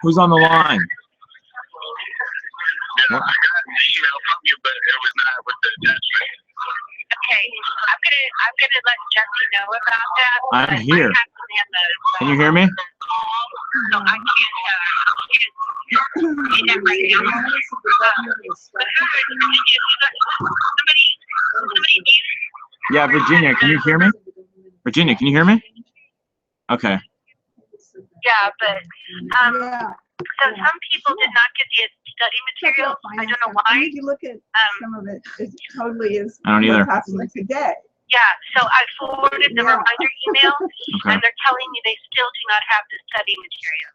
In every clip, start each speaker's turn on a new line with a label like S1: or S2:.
S1: Who's on the line?
S2: Yeah, I got the email from you, but it was not with the attachment.
S3: Okay, I'm gonna let Jesse know about that.
S1: I'm here. Can you hear me?
S3: No, I can't do that right now. Somebody mute.
S1: Yeah, Virginia, can you hear me? Virginia, can you hear me? Okay.
S3: Yeah, but so some people did not get the study materials. I don't know why.
S4: If you look at some of it, it totally is
S1: I don't either.
S4: what's happening today.
S3: Yeah, so I forwarded the reminder email,
S1: Okay.
S3: and they're telling me they still do not have the study material.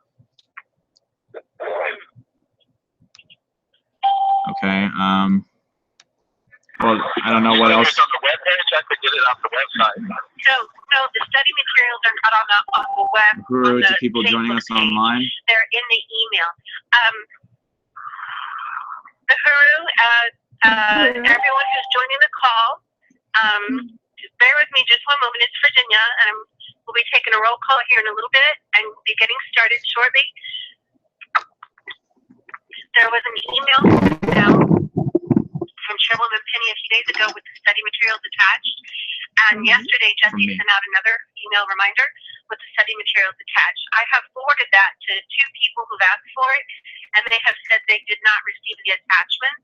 S1: Okay. Well, I don't know what else.
S2: It's on the webpage. I could get it off the website.
S3: So the study materials are not on the web.
S1: Guru,
S3: on
S1: to
S3: the
S1: people joining us
S3: Facebook page.
S1: online.
S3: They're in the email. The Guru, everyone who's joining the call, just bear with me just one moment. It's Virginia, and we'll be taking a roll call here in a little bit, and we'll be getting started shortly. There was an email down from Chairwoman Penny a few days ago with the study materials attached. And yesterday, Jesse sent out another email reminder with the study materials attached. I have forwarded that to 2 people who've asked for it, and they have said they did not receive the attachment.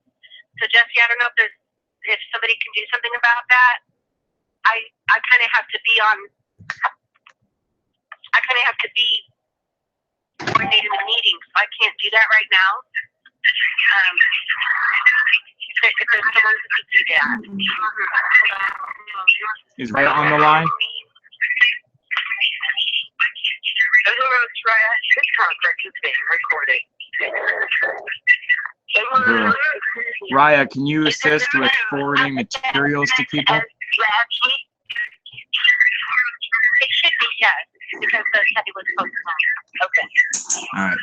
S3: So, Jesse, I don't know if somebody can do something about that. I kind of have to be coordinating the meeting, so I can't do that right now. If there's someone who could do that.
S1: Is Raya on the line?
S3: This conference is being recorded.
S1: Raya, can you assist with forwarding materials to people?
S3: It should be, yes, because the study was postponed. Okay.
S1: All right.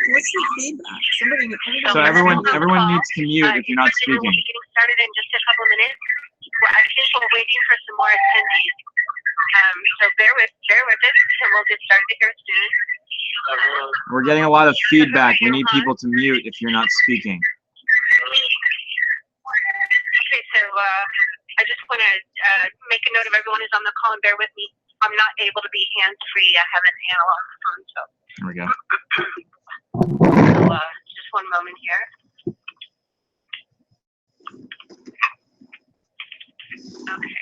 S4: What's the feedback?
S1: So everyone needs to mute if you're not speaking.
S3: We'll be getting started in just a couple minutes. I think we're waiting for some more attendees. So bear with us, and we'll get started here soon.
S1: We're getting a lot of feedback. We need people to mute if you're not speaking.
S3: Okay, so I just want to make a note of everyone who's on the call, and bear with me. I'm not able to be hands-free. I have an analog phone, so.
S1: There we go.
S3: So just one moment here. Okay.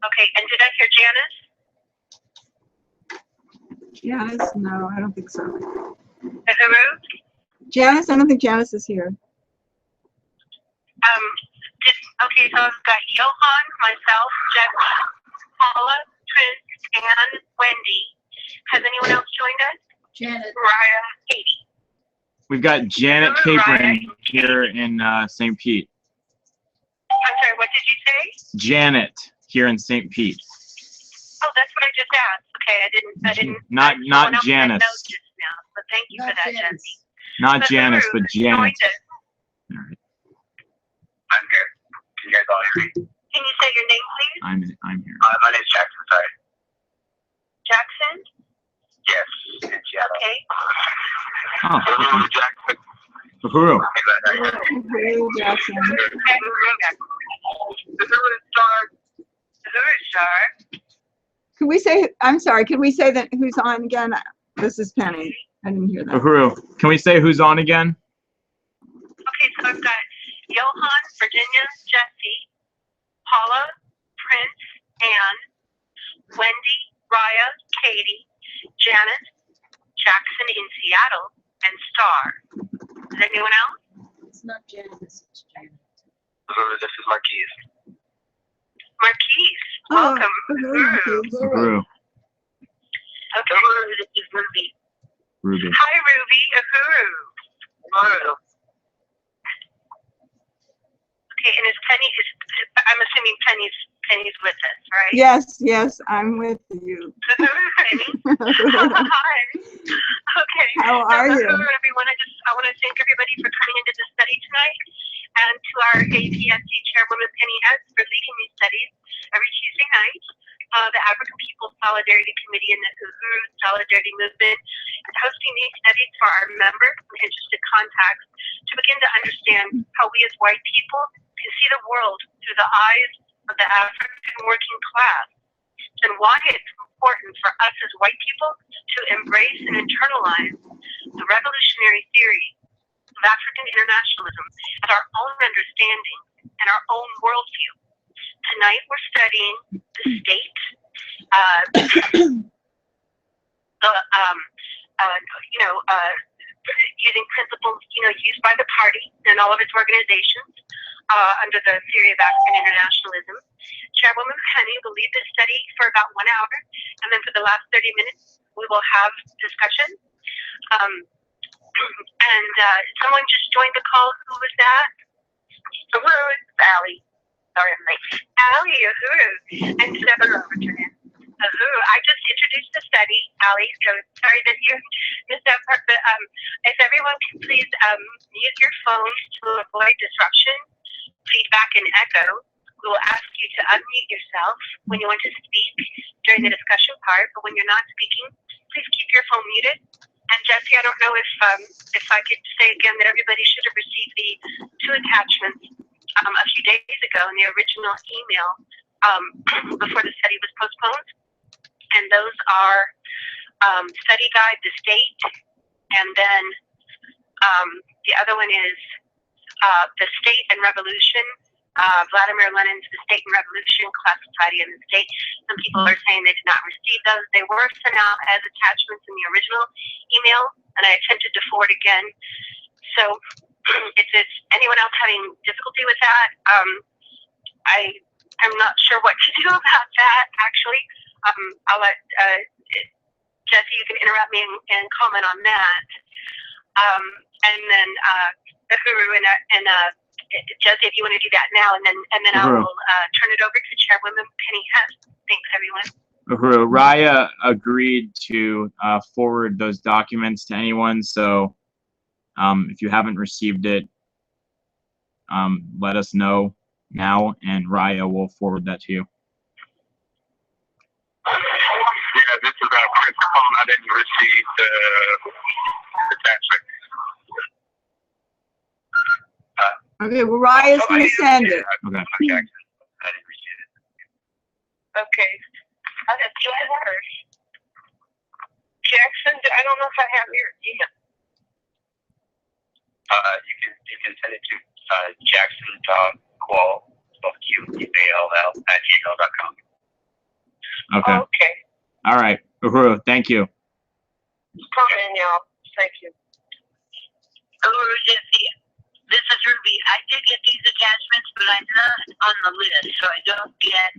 S3: Okay, and did I hear Janice?
S4: Janice? No, I don't think so.
S3: Uhuru?
S4: Janice? I don't think Janice is here.
S3: Okay, so I've got Johan, myself, Jesse, Paula, Prince, and Wendy. Has anyone else joined us?
S4: Janet.
S3: Raya, Katie.
S1: We've got Janet Capron here in St. Pete.
S3: I'm sorry, what did you say?
S1: Janet here in St. Pete.
S3: Oh, that's what I just asked. Okay, I didn't.
S1: Not
S3: someone else said
S1: Janice.
S3: no just now, but thank you for that, Jesse.
S1: Not Janice, but Janet.
S3: joined us.
S1: All right.
S2: I'm here. Can you guys all hear me?
S3: Can you say your name, please?
S1: I'm here.
S2: My name's Jackson, sorry.
S3: Jackson?
S2: Yes, in Seattle.
S3: Okay.
S1: Oh,
S2: Jackson.
S1: Uhuru.
S4: Hey, Jackson. Could we say, I'm sorry, could we say that who's on again? This is Penny. I didn't hear that.
S1: Uhuru, can we say who's on again?
S3: Okay, so I've got Johan, Virginia, Jesse, Paula, Prince, Ann, Wendy, Raya, Katie, Janet, Jackson in Seattle, and Star. Is there anyone else?
S4: It's not Janice, it's Janet.
S2: This is Marquise.
S3: Marquise, welcome.
S1: Uhuru.
S3: Okay, this is Ruby.
S1: Ruby.
S3: Hi, Ruby. Uhuru. Okay, and is Penny, I'm assuming Penny's with us, right?
S4: Yes, I'm with you.
S3: Penny. Hi. Okay.
S4: How are you?
S3: Everyone, I want to thank everybody for coming into the study tonight, and to our APSC Chairwoman Penny Hess for leading these studies every Tuesday night. The African People's Solidarity Committee and the Uhuru Solidarity Movement is hosting these studies for our members and interested contacts to begin to understand how we as white people can see the world through the eyes of the African working class, and why it's important for us as white people to embrace and internalize the revolutionary theory of African internationalism as our own understanding and our own worldview. Tonight we're studying the state, using principles, used by the party and all of its organizations under the theory of African internationalism. Chairwoman Penny will lead this study for about 1 hour, and then for the last 30 minutes, we will have discussion. Someone just joined the call. Who was that? Uhuru. Allie. Sorry, I'm late. Allie, Uhuru. And Seven Overton. Uhuru. I just introduced the study, Allie, so sorry that you missed that part, but if everyone can please mute your phones to avoid disruption, feedback, and echo. We will ask you to unmute yourself when you want to speak during the discussion part, but when you're not speaking, please keep your phone muted. And Jesse, I don't know if I could say again that everybody should have received the 2 attachments a few days ago in the original email before the study was postponed. And those are study guide, the state, and then the other one is the state and revolution. Vladimir Lenin's The State and Revolution, Class, Society, and the State. Some people are saying they did not receive those. They were sent out as attachments in the original email, and I attempted to forward again. So if there's anyone else having difficulty with that, I'm not sure what to do about that, actually. I'll let Jesse, you can interrupt me and comment on that. And then Uhuru and Jesse, if you want to do that now, and then I will turn it over to Chairwoman Penny Hess. Thanks, everyone.
S1: Uhuru, Raya agreed to forward those documents to anyone, so if you haven't received it, let us know now, and Raya will forward that to you.
S2: Yeah, this is our principal. I didn't receive the attachment.
S4: Okay, well, Raya's going to send it.
S1: Okay.
S2: I didn't receive it.
S3: Okay. Jackson, I don't know if I have your email.
S2: You can send it to jackson.quall, QUALL@gmail.com.
S1: Okay.
S3: Okay.
S1: All right. Uhuru, thank you.
S3: Come in, y'all. Thank you.
S5: Hello, Jesse. This is Ruby. I did get these attachments, but I'm not on the list, so I don't get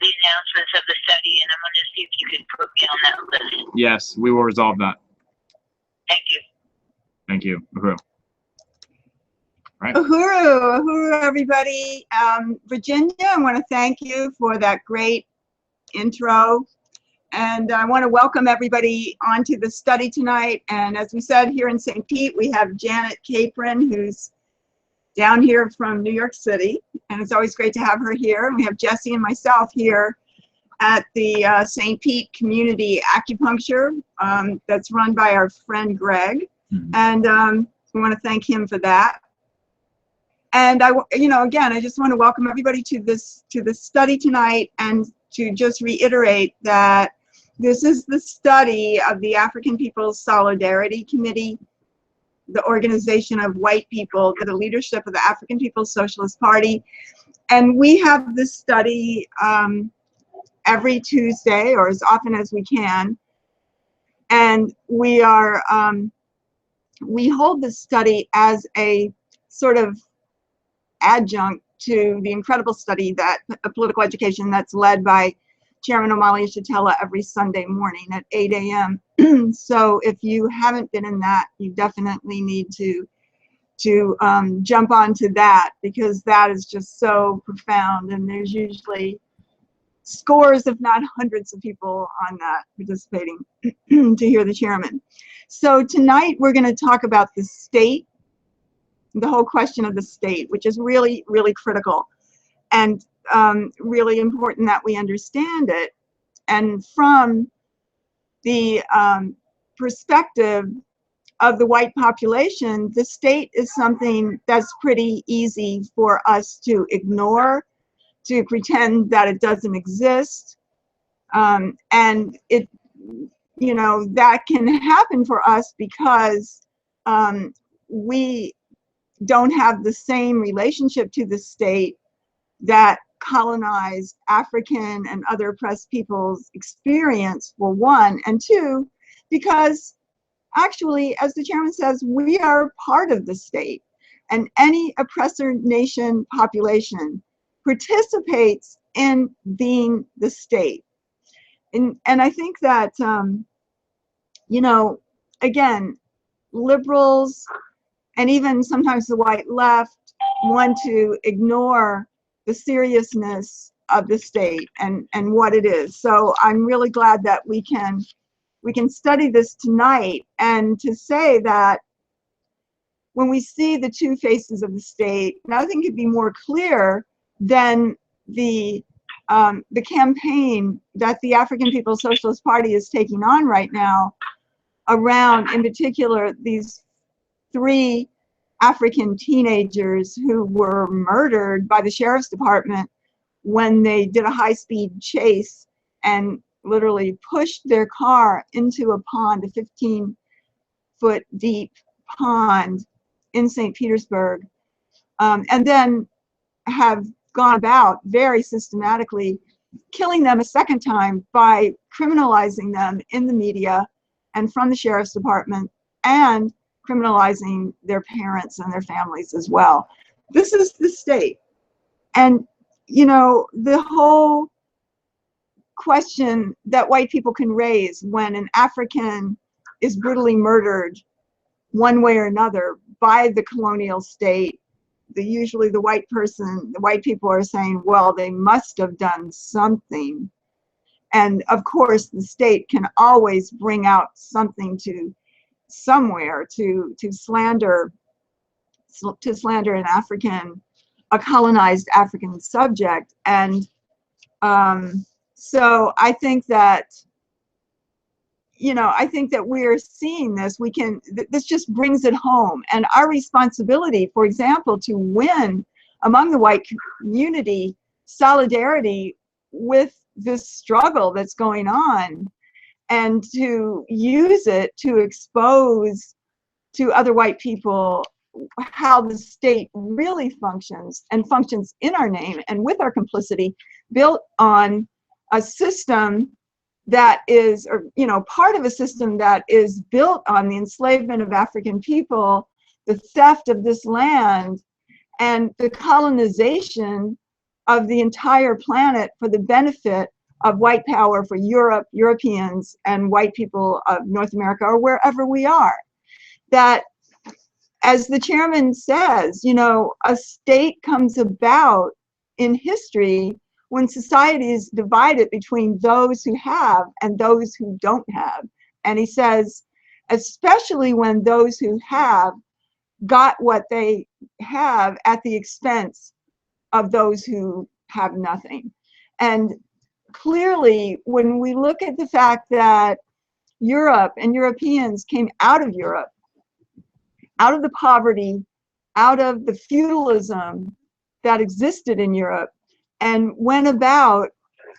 S5: the announcements of the study, and I'm going to see if you can put me on that list.
S1: Yes, we will resolve that.
S5: Thank you.
S1: Thank you, Uhuru. Right.
S4: Uhuru, everybody. Virginia, I want to thank you for that great intro. And I want to welcome everybody onto the study tonight. And as we said, here in St. Pete, we have Janet Capron, who's down here from New York City. And it's always great to have her here. And we have Jesse and myself here at the St. Pete Community Acupuncture that's run by our friend Greg.
S1: Mm-hmm.
S4: And we want to thank him for that. And again, I just want to welcome everybody to this study tonight, and to just reiterate that this is the study of the African People's Solidarity Committee, the organization of white people, the leadership of the African People's Socialist Party. And we have this study every Tuesday, or as often as we can. And we are, we hold this study as a sort of adjunct to the incredible study that political education that's led by Chairman Omali Shatella every Sunday morning at 8 a.m. So if you haven't been in that, you definitely need to jump onto that, because that is just so profound, and there's usually scores, if not hundreds, of people on that participating to hear the chairman. So tonight we're going to talk about the state, the whole question of the state, which is really, really critical. And really important that we understand it. And from the perspective of the white population, the state is something that's pretty easy for us to ignore, to pretend that it doesn't exist. And it, you know, that can happen for us because we don't have the same relationship to the state that colonized African and other oppressed peoples experience, for one, and two, because actually, as the chairman says, we are part of the state, and any oppressor nation population participates in being the state. And I think that, you know, again, liberals and even sometimes the white left want to ignore the seriousness of the state and what it is. So I'm really glad that we can study this tonight, and to say that when we see the two faces of the state, nothing could be more clear than the campaign that the African People's Socialist Party is taking on right now around, in particular, these 3 African teenagers who were murdered by the sheriff's department when they did a high-speed chase and literally pushed their car into a pond, a 15-foot deep pond in St. Petersburg, and then have gone about very systematically killing them a second time by criminalizing them in the media and from the sheriff's department, and criminalizing their parents and their families as well. This is the state. And, you know, the whole question that white people can raise when an African is brutally murdered one way or another by the colonial state, usually the white person, the white people are saying, well, they must have done something. And of course, the state can always bring out something to somewhere to slander an African, a colonized African subject. And so I think that, you know, I think that we're seeing this. We can, this just brings it home. And our responsibility, for example, to win among the white community solidarity with this struggle that's going on, and to use it to expose to other white people how the state really functions, and functions in our name and with our complicity, built on a system that is, or, you know, part of a system that is built on the enslavement of African people, the theft of this land, and the colonization of the entire planet for the benefit of white power for Europe, Europeans, and white people of North America, or wherever we are. That, as the chairman says, you know, a state comes about in history when society is divided between those who have and those who don't have. And he says, especially when those who have got what they have at the expense of those who have nothing. And clearly, when we look at the fact that Europe and Europeans came out of Europe, out of the poverty, out of the feudalism that existed in Europe, and went about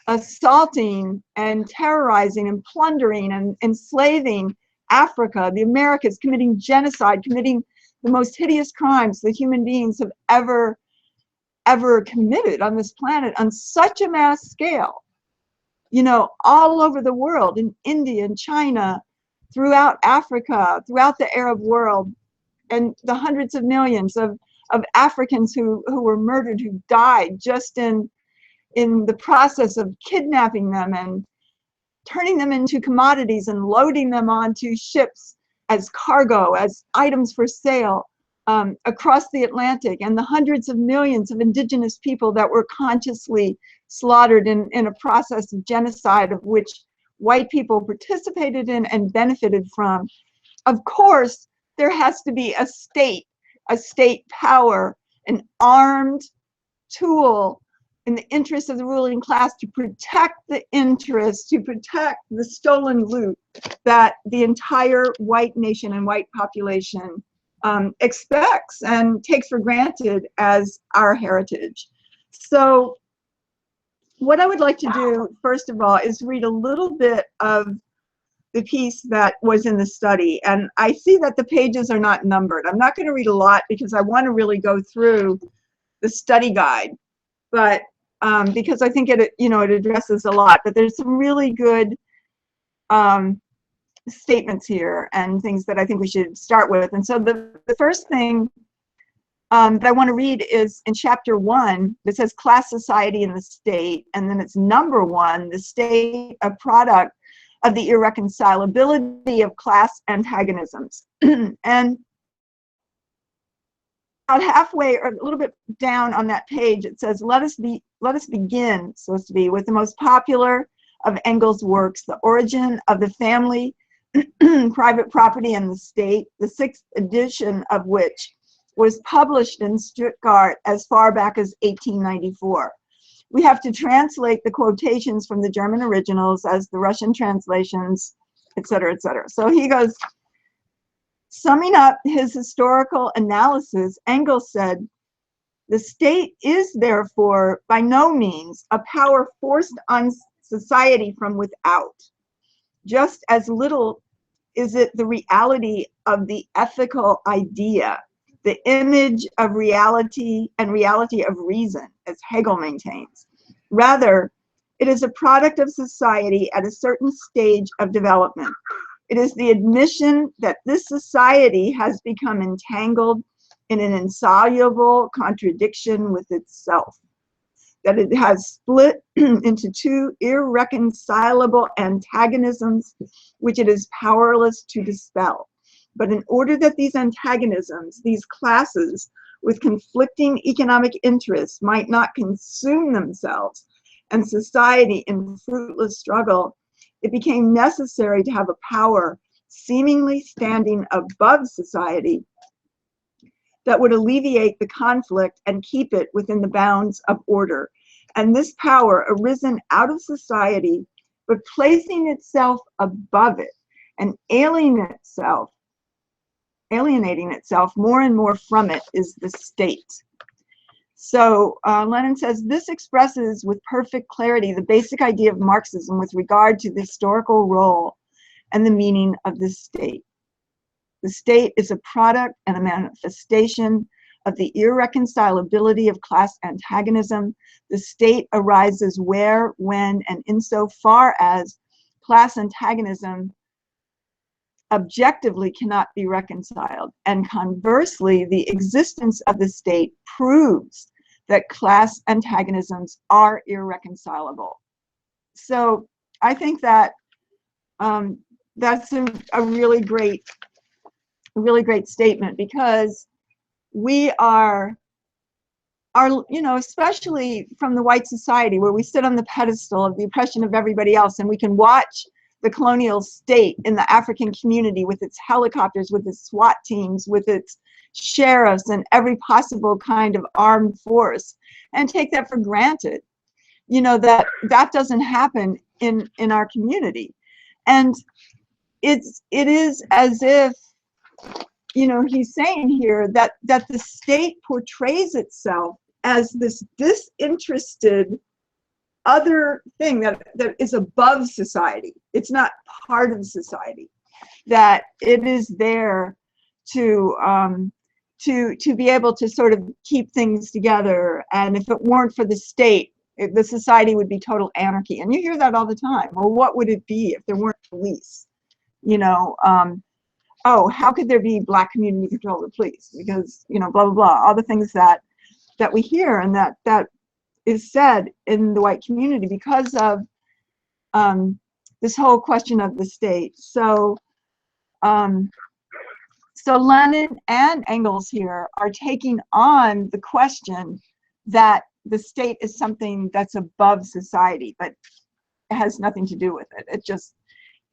S4: assaulting and terrorizing and plundering and enslaving Africa, the Americas, committing genocide, committing the most hideous crimes that human beings have ever committed on this planet on such a mass scale, you know, all over the world, in India and China, throughout Africa, throughout the Arab world, and the hundreds of millions of Africans who were murdered, who died just in the process of kidnapping them and turning them into commodities and loading them onto ships as cargo, as items for sale, across the Atlantic, and the hundreds of millions of indigenous people that were consciously slaughtered in a process of genocide of which white people participated in and benefited from. Of course, there has to be a state power, an armed tool in the interest of the ruling class, to protect the interests, to protect the stolen loot that the entire white nation and white population expects and takes for granted as our heritage. So what I would like to do, first of all, is read a little bit of the piece that was in the study. And I see that the pages are not numbered. I'm not going to read a lot because I want to really go through the study guide, but because I think it, you know, it addresses a lot. But there's some really good statements here and things that I think we should start with. And so the first thing that I want to read is in chapter 1. It says class, society, and the state, and then it's number 1, the state, a product of the irreconcilability of class antagonisms. And about halfway or a little bit down on that page, it says, let us begin, supposed to be, with the most popular of Engels' works, The Origin of the Family, Private Property, and the State, the 6th edition of which was published in Stuttgart as far back as 1894. We have to translate the quotations from the German originals as the Russian translations, etc., etc. So he goes, summing up his historical analysis, Engels said, the state is therefore by no means a power forced on society from without. Just as little is it the reality of the ethical idea, the image of reality and reality of reason, as Hegel maintains. Rather, it is a product of society at a certain stage of development. It is the admission that this society has become entangled in an insoluble contradiction with itself, that it has split into 2 irreconcilable antagonisms which it is powerless to dispel. But in order that these antagonisms, these classes with conflicting economic interests, might not consume themselves and society in fruitless struggle, it became necessary to have a power seemingly standing above society that would alleviate the conflict and keep it within the bounds of order. And this power, arisen out of society, but placing itself above it and alienating itself more and more from it, is the state. So Lenin says, this expresses with perfect clarity the basic idea of Marxism with regard to the historical role and the meaning of the state. The state is a product and a manifestation of the irreconcilability of class antagonism. The state arises where, when, and insofar as class antagonism objectively cannot be reconciled. And conversely, the existence of the state proves that class antagonisms are irreconcilable. So I think that that's a really great statement, because we are, you know, especially from the white society where we sit on the pedestal of the oppression of everybody else, and we can watch the colonial state in the African community with its helicopters, with its SWAT teams, with its sheriffs and every possible kind of armed force, and take that for granted. You know, that doesn't happen in our community. And it is as if, you know, he's saying here that the state portrays itself as this disinterested other thing that is above society. It's not part of society, that it is there to be able to sort of keep things together. And if it weren't for the state, the society would be total anarchy. And you hear that all the time. Well, what would it be if there weren't police? You know, oh, how could there be black community control of the police? Because, you know, blah, blah, blah, all the things that we hear and that is said in the white community because of this whole question of the state. So, so Lenin and Engels here are taking on the question that the state is something that's above society, but it has nothing to do with it. It just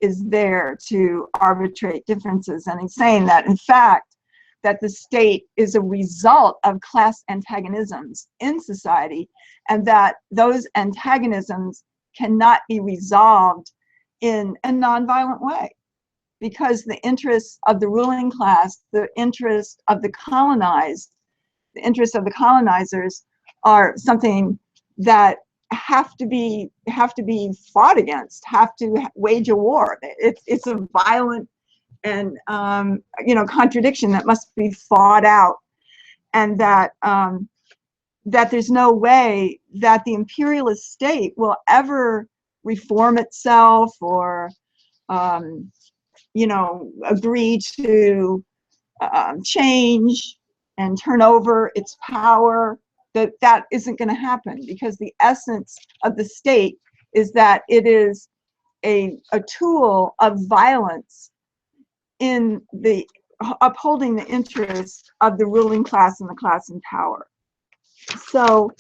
S4: is there to arbitrate differences. And he's saying that, in fact, that the state is a result of class antagonisms in society, and that those antagonisms cannot be resolved in a nonviolent way, because the interests of the ruling class, the interests of the colonized, the interests of the colonizers are something that have to be fought against, have to wage a war. It's a violent and contradiction that must be fought out, and that that there's no way that the imperialist state will ever reform itself or agree to change and turn over its power. That isn't going to happen, because the essence of the state is that it is a tool of violence in the upholding the interests of the ruling class and the class in power. So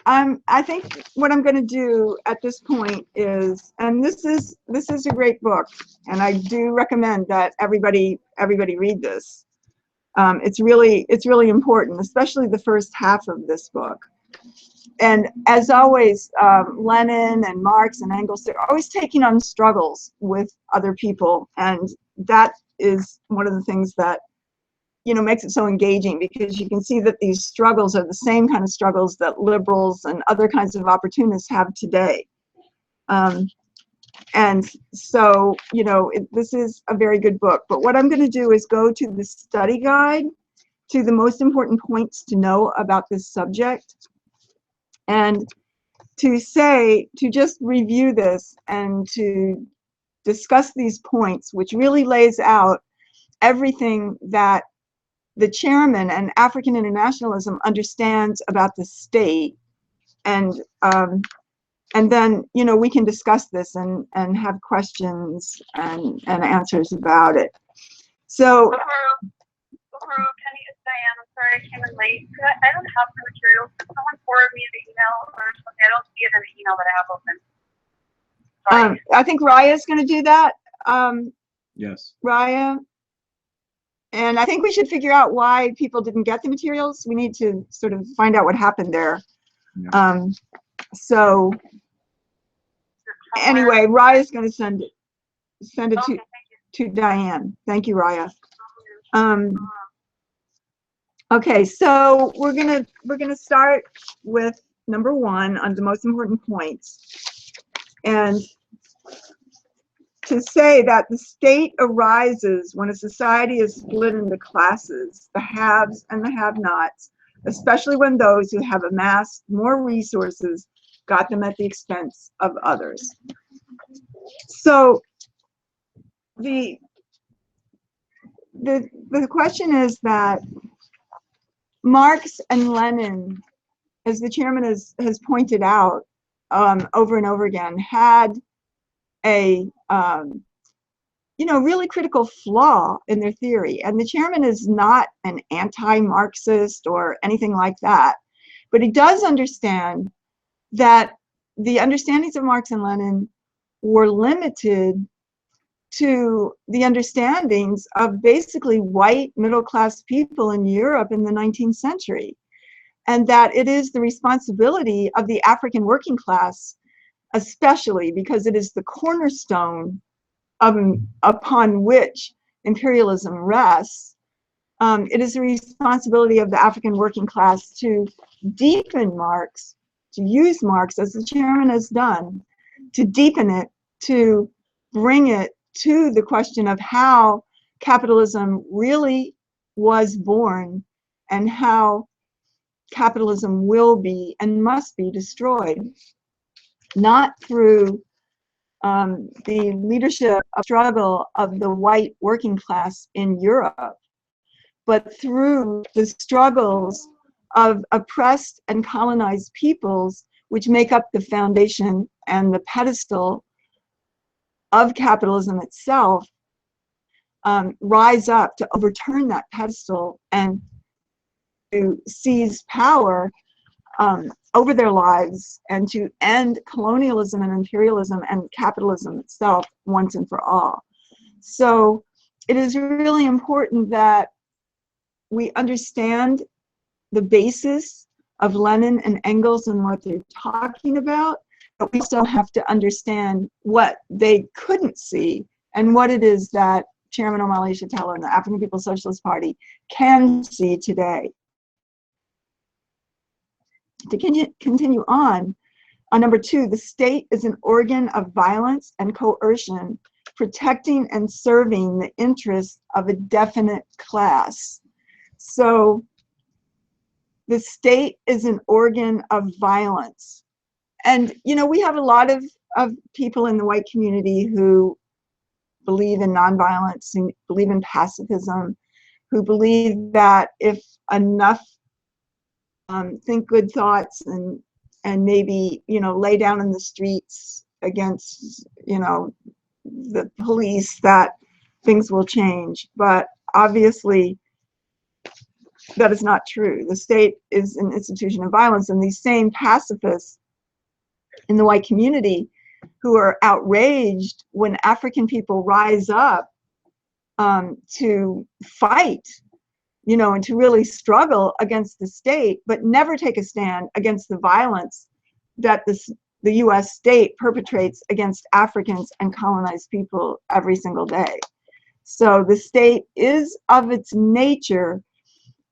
S4: I think what I'm going to do at this point is, and this is a great book, and I do recommend that everybody read this. It's really important, especially the first half of this book. And as always, Lenin and Marx and Engels, they're always taking on struggles with other people, and that is one of the things that makes it so engaging, because you can see that these struggles are the same kind of struggles that liberals and other kinds of opportunists have today. And so, this is a very good book. But what I'm going to do is go to the study guide, to the most important points to know about this subject, and to just review this and to discuss these points, which really lays out everything that the chairman and African internationalism understands about the state, and then we can discuss this and have questions and answers about it. So,
S3: Penny, it's Diane. I'm sorry I came in late. I don't have the materials. Could someone forward me the email or something? I don't see it in the email that I have open. Sorry.
S4: I think Raya's going to do that.
S1: Yes.
S4: Raya. And I think we should figure out why people didn't get the materials. We need to sort of find out what happened there.
S1: Yeah.
S4: So anyway, Raya's going to send it
S3: Okay,
S4: to Diane. Thank you, Raya. Okay, so we're gonna start with number 1 on the most important points, and to say that the state arises when a society is split into classes, the haves and the have-nots, especially when those who have amassed more resources got them at the expense of others. So the question is that Marx and Lenin, as the chairman has pointed out over and over again, had a really critical flaw in their theory. And the chairman is not an anti-Marxist or anything like that, but he does understand that the understandings of Marx and Lenin were limited to the understandings of basically white middle-class people in Europe in the 19th century, and that it is the responsibility of the African working class, especially because it is the cornerstone upon which imperialism rests. It is the responsibility of the African working class to deepen Marx, to use Marx, as the chairman has done, to deepen it, to bring it to the question of how capitalism really was born and how capitalism will be and must be destroyed, not through the leadership of struggle of the white working class in Europe, but through the struggles of oppressed and colonized peoples, which make up the foundation and the pedestal of capitalism itself, rise up to overturn that pedestal and to seize power over their lives, and to end colonialism and imperialism and capitalism itself once and for all. So it is really important that we understand the basis of Lenin and Engels and what they're talking about, but we still have to understand what they couldn't see and what it is that Chairman Omali Yeshitela and the African People's Socialist Party can see today. To continue on number 2, the state is an organ of violence and coercion, protecting and serving the interests of a definite class. So the state is an organ of violence. And, you know, we have a lot of people in the white community who believe in nonviolence, and believe in pacifism, who believe that if enough think good thoughts and maybe, you know, lay down in the streets against, you know, the police, that things will change. But obviously that is not true. The state is an institution of violence, and these same pacifists in the white community who are outraged when African people rise up to fight, you know, and to really struggle against the state, but never take a stand against the violence that the US state perpetrates against Africans and colonized people every single day. So the state is of its nature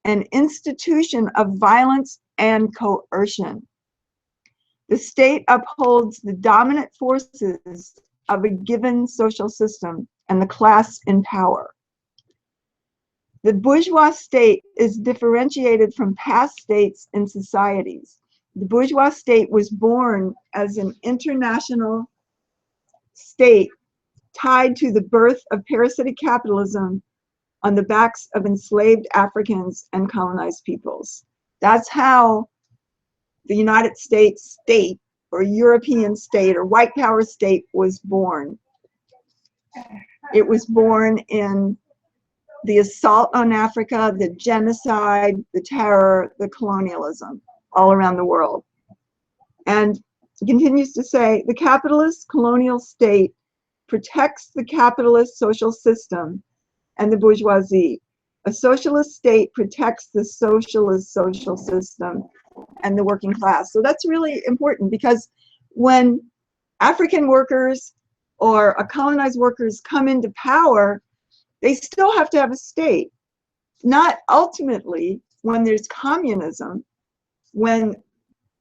S4: an institution of violence and coercion. The state upholds the dominant forces of a given social system and the class in power. The bourgeois state is differentiated from past states and societies. The bourgeois state was born as an international state tied to the birth of parasitic capitalism on the backs of enslaved Africans and colonized peoples. That's how the United States state, or European state, or white power state was born. It was born in the assault on Africa, the genocide, the terror, the colonialism all around the world. And it continues to say, the capitalist colonial state protects the capitalist social system and the bourgeoisie. A socialist state protects the socialist social system and the working class. So that's really important, because when African workers or colonized workers come into power, they still have to have a state. Not ultimately when there's communism, when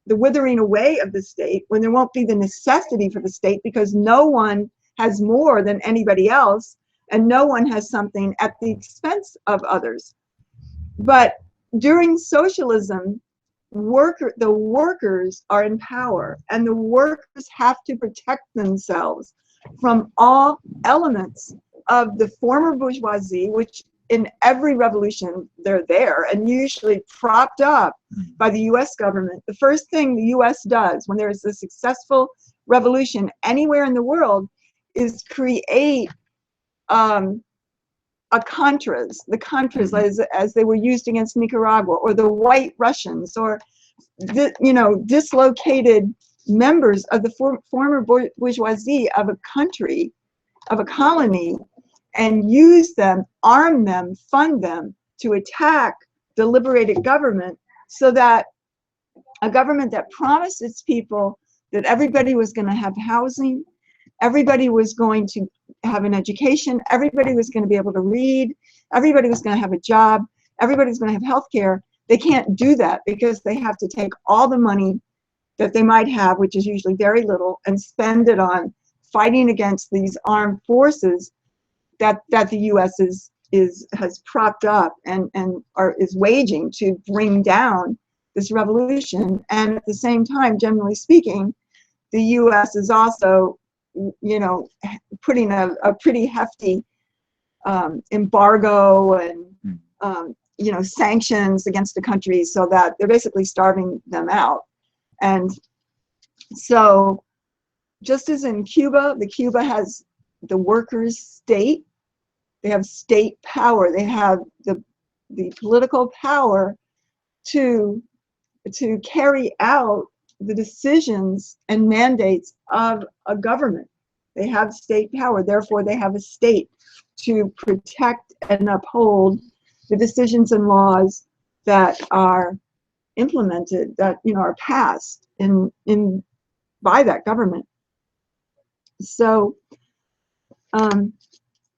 S4: the withering away of the state, when there won't be the necessity for the state because no one has more than anybody else and no one has something at the expense of others. But during socialism, the workers are in power, and the workers have to protect themselves from all elements of the former bourgeoisie, which in every revolution they're there and usually propped up by the US government. The first thing the US does when there is a successful revolution anywhere in the world is create the Contras as they were used against Nicaragua, or the White Russians, or dislocated members of the former bourgeoisie of a country, of a colony, and use them, arm them, fund them to attack the liberated government, so that a government that promised its people that everybody was going to have housing, everybody was going to have an education, everybody was going to be able to read, everybody was going to have a job, everybody was going to have health care. They can't do that because they have to take all the money that they might have, which is usually very little, and spend it on fighting against these armed forces that the U.S. has propped up and is waging to bring down this revolution. And at the same time, generally speaking, the U.S. is also, putting a pretty hefty embargo and sanctions against the country, so that they're basically starving them out. And so, just as in Cuba, Cuba has the workers' state. They have state power. They have the political power to carry out the decisions and mandates of a government. They have state power. Therefore, they have a state to protect and uphold the decisions and laws that are implemented, that are passed by that government. So,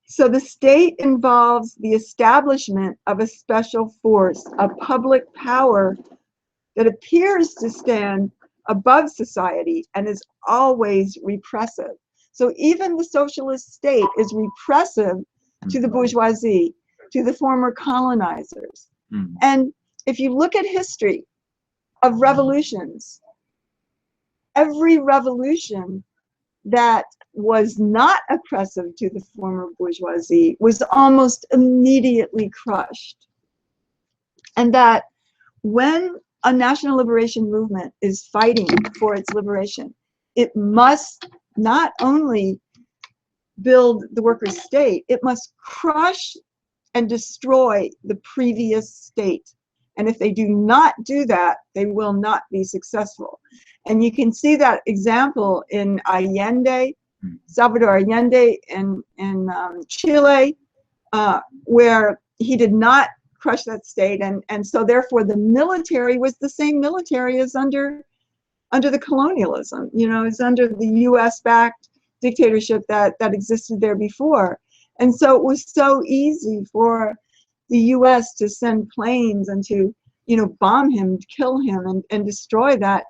S4: so the state involves the establishment of a special force, a public power that appears to stand above society and is always repressive. So even the socialist state is repressive to the bourgeoisie, to the former colonizers. And if you look at history of revolutions, every revolution that was not oppressive to the former bourgeoisie was almost immediately crushed. And that when a national liberation movement is fighting for its liberation, it must not only build the workers' state, it must crush and destroy the previous state. And if they do not do that, they will not be successful. And you can see that example in Allende, Salvador Allende in Chile, where he did not crush that state. And so therefore the military was the same military as under the colonialism, it's under the US-backed dictatorship that existed there before. And so it was so easy for the US to send planes and to, bomb him, kill him, and destroy that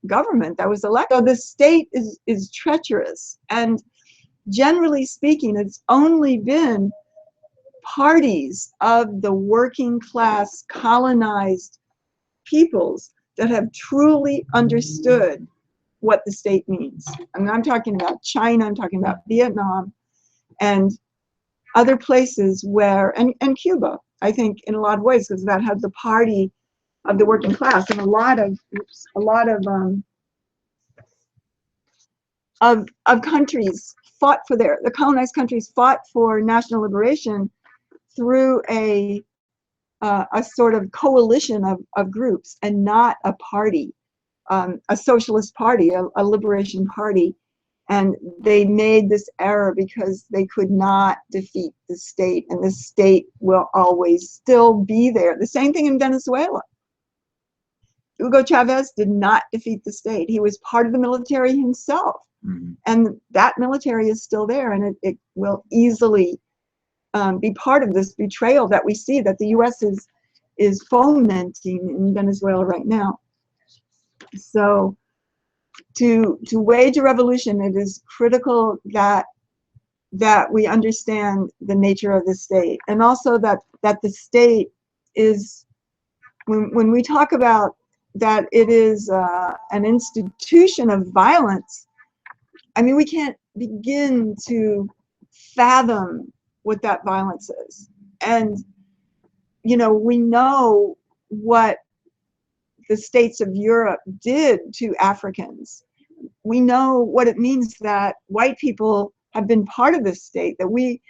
S4: government that was elected. So the state is treacherous. And generally speaking, it's only been parties of the working class colonized peoples that have truly understood what the state means. I mean, I'm talking about China, I'm talking about Vietnam, and other places where, and Cuba, I think, in a lot of ways, because that had the party of the working class, and a lot of countries fought for the colonized countries fought for national liberation through a sort of coalition of groups, and not a party, a socialist party, a liberation party. And they made this error because they could not defeat the state, and the state will always still be there. The same thing in Venezuela. Hugo Chavez did not defeat the state. He was part of the military himself. And that military is still there, and it will easily be part of this betrayal that we see that the US is fomenting in Venezuela right now. So to wage a revolution, it is critical that we understand the nature of the state, and also that the state is, when we talk about that it is an institution of violence, I mean, we can't begin to fathom what that violence is. And we know what the states of Europe did to Africans. We know what it means that white people have been part of this state, that we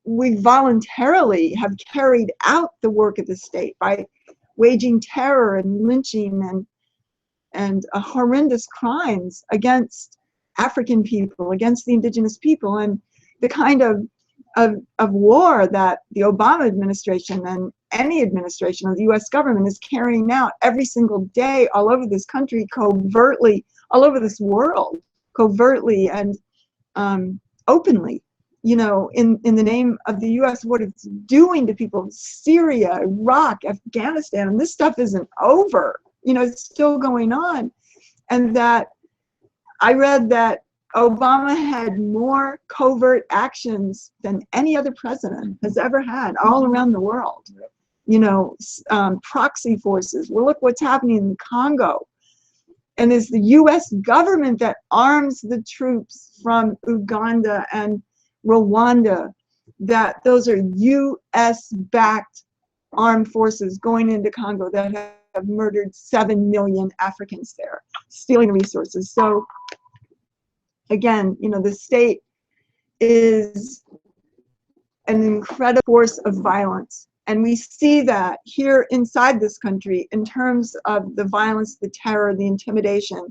S4: voluntarily have carried out the work of the state by waging terror and lynching and horrendous crimes against African people, against the indigenous people, and the kind of war that the Obama administration and any administration of the US government is carrying out every single day all over this country, covertly, all over this world, covertly and openly, in the name of the US, what it's doing to people in Syria, Iraq, Afghanistan, and this stuff isn't over, it's still going on. And that I read that Obama had more covert actions than any other president has ever had all around the world. Proxy forces. Well, look what's happening in Congo. And it's the US government that arms the troops from Uganda and Rwanda, that those are US-backed armed forces going into Congo that have murdered 7 million Africans there, stealing resources. So again, the state is an incredible force of violence. And we see that here inside this country in terms of the violence, the terror, the intimidation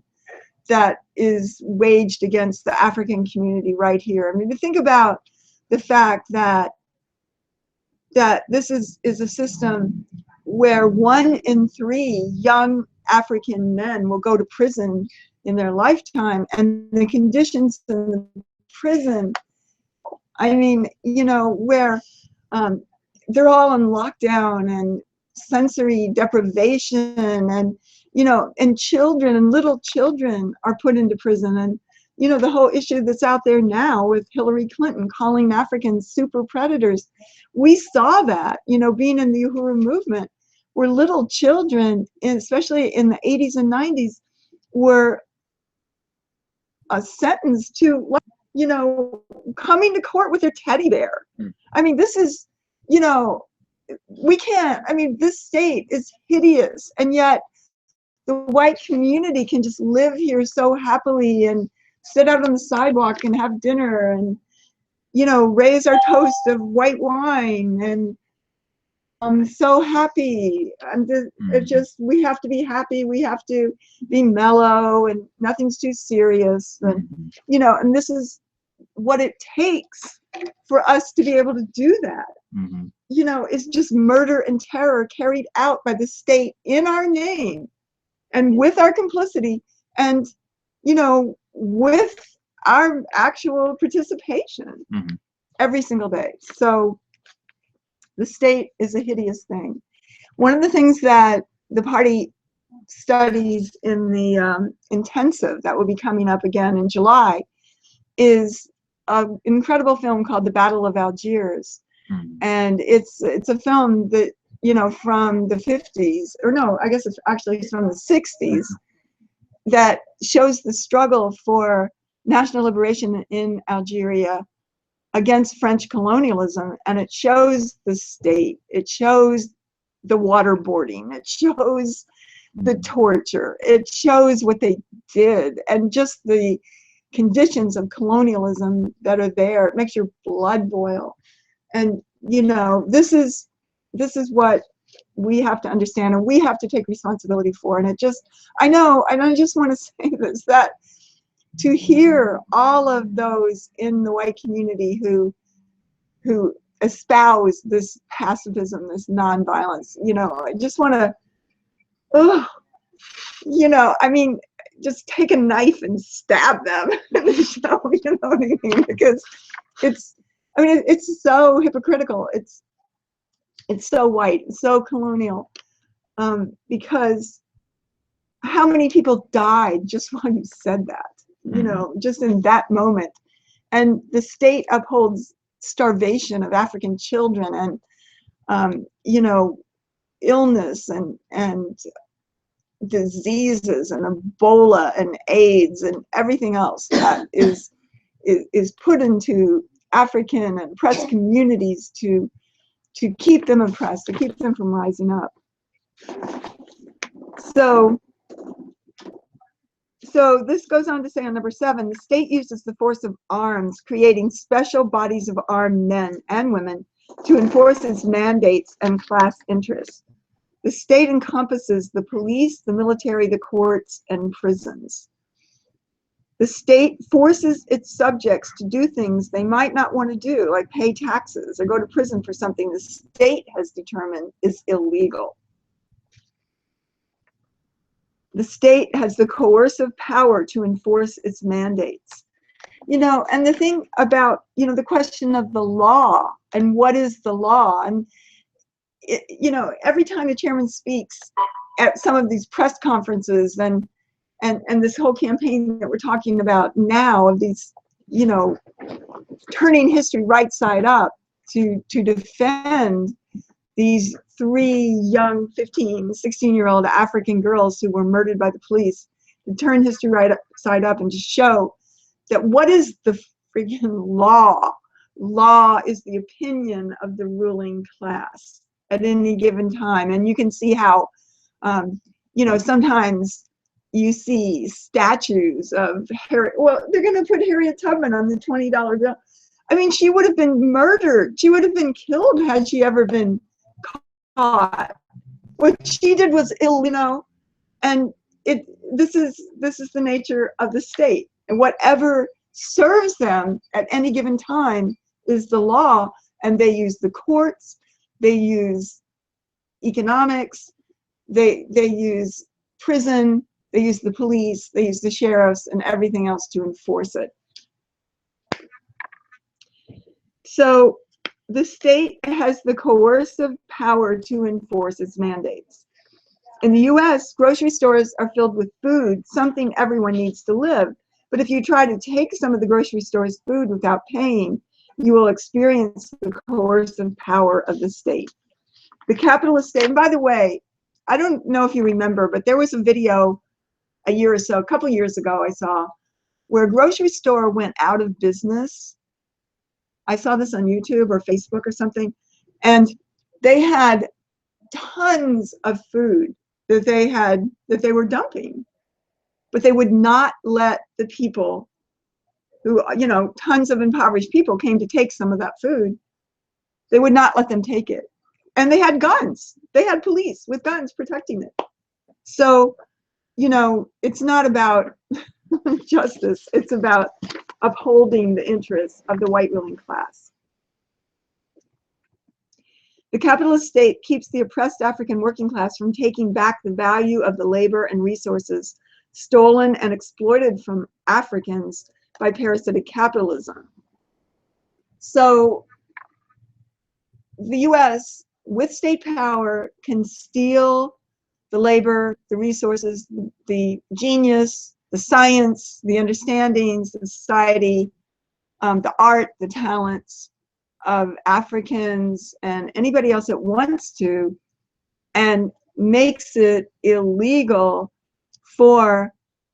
S4: that is waged against the African community right here. I mean, to think about the fact that this is a system where 1 in 3 young African men will go to prison in their lifetime, and the conditions in the prison, I mean, you know, where they're all in lockdown and sensory deprivation, and, you know, and children and little children are put into prison. And, you know, the whole issue that's out there now with Hillary Clinton calling Africans super predators. We saw that, you know, being in the Uhuru movement, where little children, especially in the 80s and 90s, were sentenced to, you know, coming to court with their teddy bear. I mean, this is, you know, we can't, I mean, this state is hideous, and yet the white community can just live here so happily and sit out on the sidewalk and have dinner and, you know, raise our toast of white wine, and I'm so happy. It just, we have to be happy, we have to be mellow, and nothing's too serious, and, you know, and this is what it takes for us to be able to do that. You know, it's just murder and terror carried out by the state in our name and with our complicity, and, you know, with our actual participation every single day. So the state is a hideous thing. One of the things that the party studies in the intensive that will be coming up again in July is an incredible film called The Battle of Algiers. And it's a film that, you know, from the 50s, or no, I guess it's actually from the 60s, that shows the struggle for national liberation in Algeria against French colonialism. And it shows the state, it shows the waterboarding, it shows the torture, it shows what they did, and just the conditions of colonialism that are there. It makes your blood boil. And, you know, this is what we have to understand, and we have to take responsibility for. And it just, I know, and I just want to say this, that to hear all of those in the white community who espouse this pacifism, this nonviolence, you know, I just want to, you know, I mean, just take a knife and stab them in the show, you know what I mean? Because it's, I mean, it's so hypocritical. It's so white, so colonial, because how many people died just while you said that, you know, just in that moment. And the state upholds starvation of African children, and, you know, illness and diseases and Ebola and AIDS and everything else that is put into African and oppressed communities to keep them oppressed, to keep them from rising up. So this goes on to say on number 7, the state uses the force of arms, creating special bodies of armed men and women to enforce its mandates and class interests. The state encompasses the police, the military, the courts, and prisons. The state forces its subjects to do things they might not want to do, like pay taxes or go to prison for something the state has determined is illegal. The state has the coercive power to enforce its mandates. You know, and the thing about, you know, the question of the law and what is the law, and you know, every time the chairman speaks at some of these press conferences and this whole campaign that we're talking about now of these, you know, turning history right side up to defend these 3 young 15, 16-year-old African girls who were murdered by the police, to turn history right side up and just show that what is the freaking law? Law is the opinion of the ruling class at any given time. And you can see how, you know, sometimes you see statues of Harriet. Well, they're going to put Harriet Tubman on the $20 bill. I mean, she would have been murdered. She would have been killed had she ever been caught. What she did was ill, you know, and this is the nature of the state, and whatever serves them at any given time is the law, and they use the courts, they use economics, they use prison, they use the police, they use the sheriffs and everything else to enforce it. So the state has the coercive power to enforce its mandates. In the US, grocery stores are filled with food, something everyone needs to live. But if you try to take some of the grocery store's food without paying, you will experience the coercive power of the state. The capitalist state, and by the way, I don't know if you remember, but there was a video a couple years ago I saw, where a grocery store went out of business. I saw this on YouTube or Facebook or something, and they had tons of food that they were dumping, but they would not let the people who, tons of impoverished people came to take some of that food. They would not let them take it. And they had guns. They had police with guns protecting it. So, it's not about justice. It's about upholding the interests of the white ruling class. The capitalist state keeps the oppressed African working class from taking back the value of the labor and resources stolen and exploited from Africans by parasitic capitalism. So the US, with state power, can steal the labor, the resources, the genius, the science, the understandings, the society, the art, the talents of Africans and anybody else that wants to, and makes it illegal for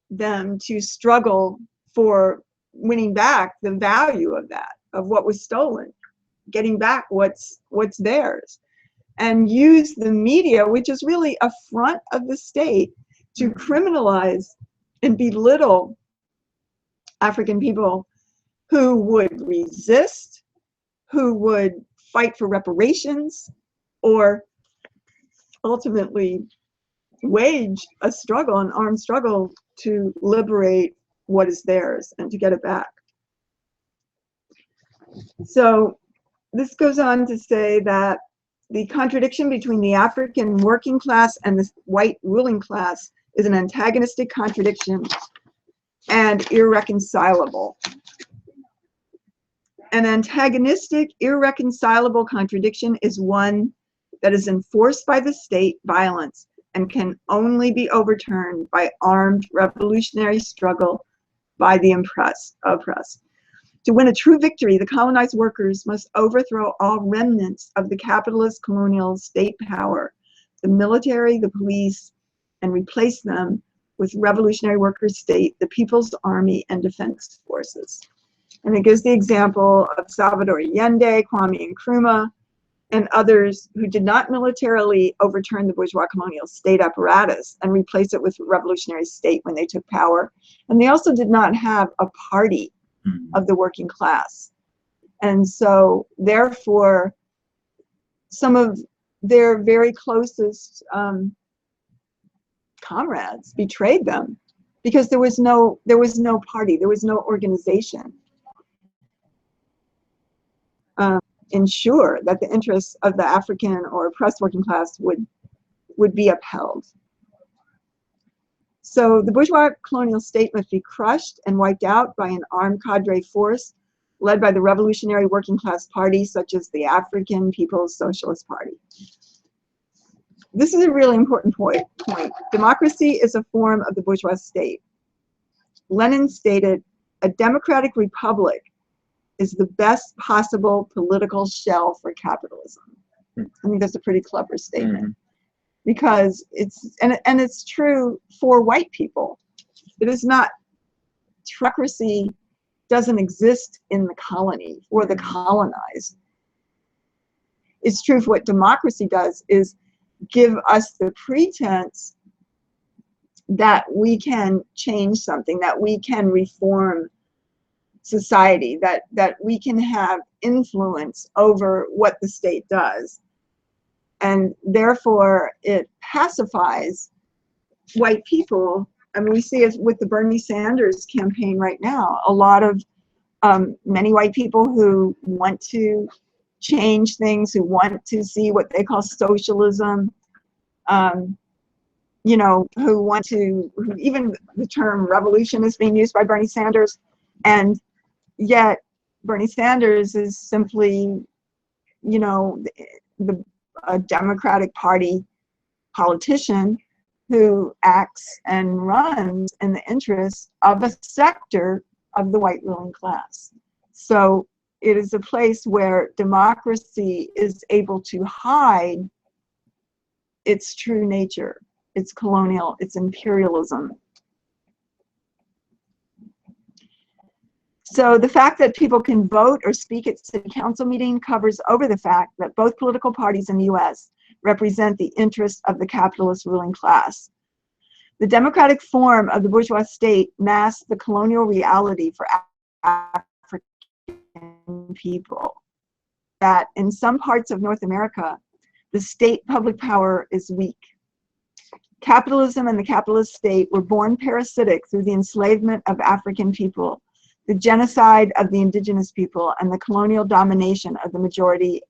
S4: them to struggle for winning back the value of that, of what was stolen, getting back what's theirs, and use the media, which is really a front of the state, to criminalize and belittle African people who would resist, who would fight for reparations, or ultimately wage a struggle, an armed struggle, to liberate what is theirs and to get it back. So this goes on to say that the contradiction between the African working class and the white ruling class is an antagonistic contradiction and irreconcilable. An antagonistic, irreconcilable contradiction is one that is enforced by the state violence and can only be overturned by armed revolutionary struggle by the oppressed. To win a true victory, the colonized workers must overthrow all remnants of the capitalist colonial state power, the military, the police, and replace them with revolutionary workers' state, the People's Army, and defense forces. And it gives the example of Salvador Allende, Kwame Nkrumah, and others who did not militarily overturn the bourgeois colonial state apparatus and replace it with a revolutionary state when they took power. And they also did not have a party of the working class. And so, therefore, some of their very closest comrades betrayed them because there was no party, there was no organization. Ensure that the interests of the African or oppressed working class would be upheld. So the bourgeois colonial state must be crushed and wiped out by an armed cadre force led by the revolutionary working class party, such as the African People's Socialist Party. This is a really important point. Democracy is a form of the bourgeois state. Lenin stated, "A democratic republic is the best possible political shell for capitalism." I think that's a pretty clever statement, because it's true for white people. It is not, democracy doesn't exist in the colony or the colonized. It's true for what democracy does is give us the pretense that we can change something, that we can reform society, that we can have influence over what the state does. And therefore it pacifies white people I mean, we see it with the Bernie Sanders campaign right now. A lot of many white people who want to change things, who want to see what they call socialism, you know, who even the term revolution is being used by Bernie Sanders, and yet Bernie Sanders is simply, you know, a Democratic Party politician who acts and runs in the interest of a sector of the white ruling class. So it is a place where democracy is able to hide its true nature, its colonial, its imperialism. So the fact that people can vote or speak at city council meeting covers over the fact that both political parties in the US represent the interests of the capitalist ruling class. The democratic form of the bourgeois state masks the colonial reality for African people. That in some parts of North America, the state public power is weak. Capitalism and the capitalist state were born parasitic through the enslavement of African people, the genocide of the indigenous people, and the colonial domination of the majority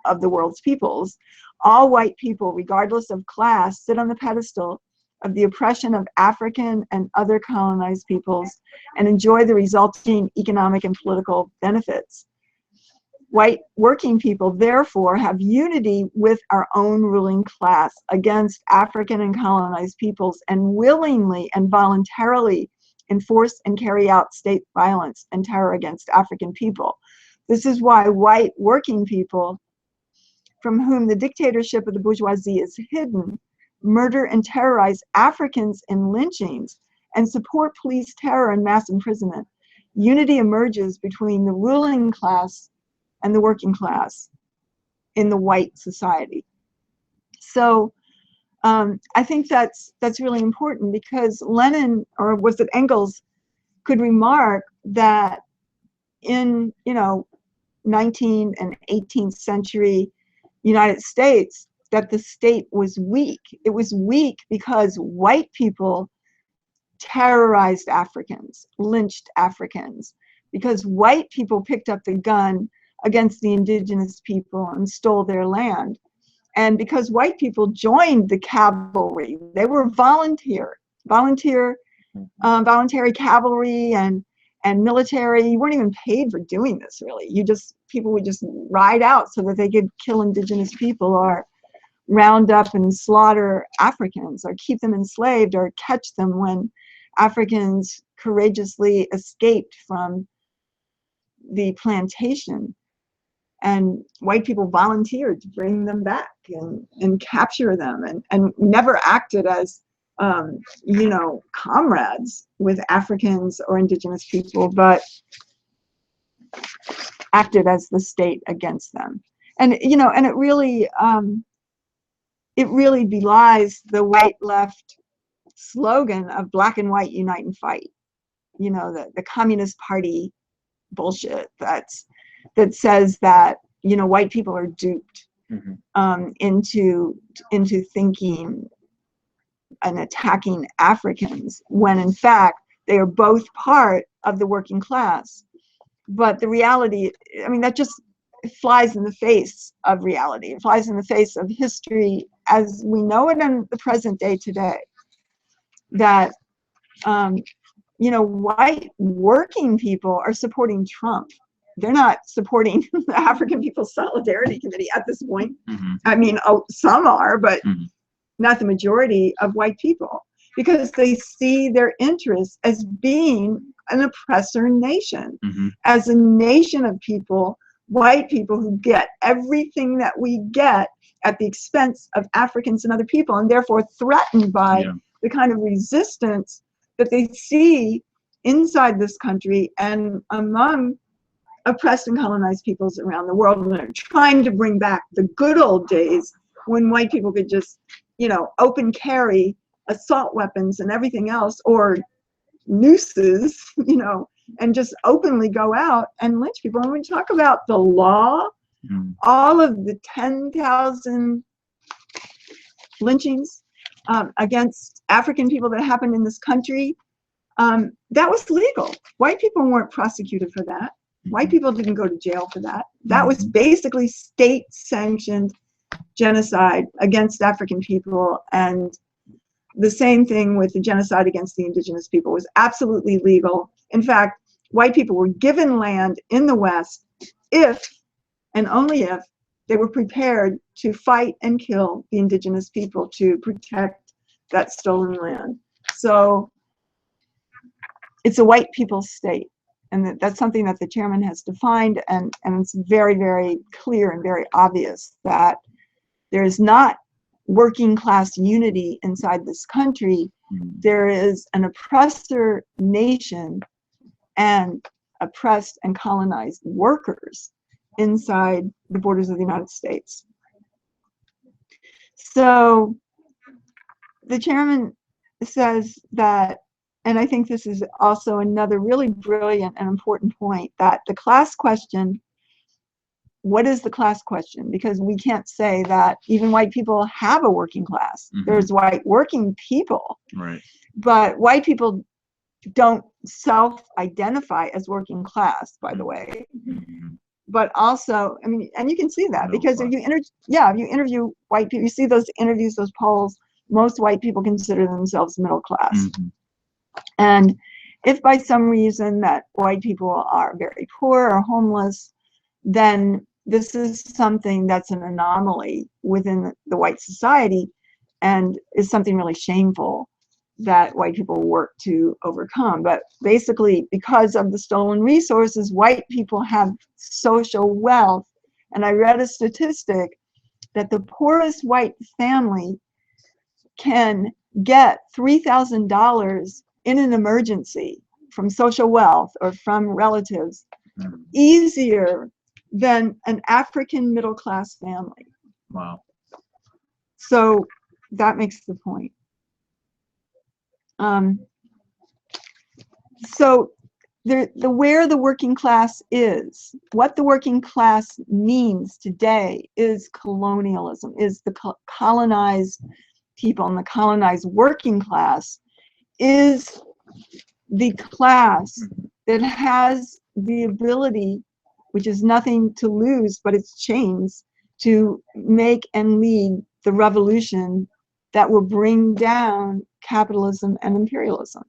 S4: of the world's peoples. All white people, regardless of class, sit on the pedestal of the oppression of African and other colonized peoples and enjoy the resulting economic and political benefits. White working people, therefore, have unity with our own ruling class against African and colonized peoples, and willingly and voluntarily enforce and carry out state violence and terror against African people. This is why white working people, from whom the dictatorship of the bourgeoisie is hidden, murder and terrorize Africans in lynchings and support police terror and mass imprisonment. Unity emerges between the ruling class and the working class in the white society. So I think that's really important, because Lenin, or was it Engels, could remark that in 19th and 18th century United States, that the state was weak. It was weak because white people terrorized Africans, lynched Africans, because white people picked up the gun against the indigenous people and stole their land. And because white people joined the cavalry, they were voluntary cavalry and military. You weren't even paid for doing this, really. People would just ride out so that they could kill indigenous people, or round up and slaughter Africans, or keep them enslaved, or catch them when Africans courageously escaped from the plantation. And white people volunteered to bring them back and capture them, and never acted as comrades with Africans or indigenous people, but acted as the state against them. And and it really belies the white left slogan of black and white unite and fight. The Communist Party bullshit that says that white people are duped into thinking and attacking Africans, when in fact they are both part of the working class. But the reality, that just flies in the face of reality. It flies in the face of history as we know it in the present day today. That white working people are supporting Trump. They're not supporting the African People's Solidarity Committee at this point. Some are, but not the majority of white people, because they see their interests as being an oppressor nation, as a nation of people, white people, who get everything that we get at the expense of Africans and other people, and therefore threatened by the kind of resistance that they see inside this country and among oppressed and colonized peoples around the world. And they're trying to bring back the good old days when white people could just, open carry assault weapons and everything else, or nooses, and just openly go out and lynch people. And when we talk about the law, all of the 10,000 lynchings against African people that happened in this country, that was legal. White people weren't prosecuted for that. White people didn't go to jail for that. That was basically state-sanctioned genocide against African people, and the same thing with the genocide against the indigenous people was absolutely legal. In fact, white people were given land in the West if, and only if, they were prepared to fight and kill the indigenous people to protect that stolen land. So it's a white people's state. And that's something that the chairman has defined, and it's very, very clear and very obvious that there is not working class unity inside this country. There is an oppressor nation and oppressed and colonized workers inside the borders of the United States. So the chairman says that, and I think this is also another really brilliant and important point, that the class question, what is the class question? Because we can't say that even white people have a working class. There's white working people,
S1: Right.
S4: but white people don't self-identify as working class, by the way. But also, I mean, and you can see that because if you interview white people, you see those interviews, those polls, most white people consider themselves middle class. And if by some reason that white people are very poor or homeless, then this is something that's an anomaly within the white society and is something really shameful that white people work to overcome. But basically, because of the stolen resources, white people have social wealth. And I read a statistic that the poorest white family can get $3,000 in an emergency from social wealth or from relatives easier than an African middle class family.
S1: Wow.
S4: So that makes the point. So where the working class is, what the working class means today is colonialism, is the colonized people, and the colonized working class is the class that has the ability, which is nothing to lose but its chains, to make and lead the revolution that will bring down capitalism and imperialism.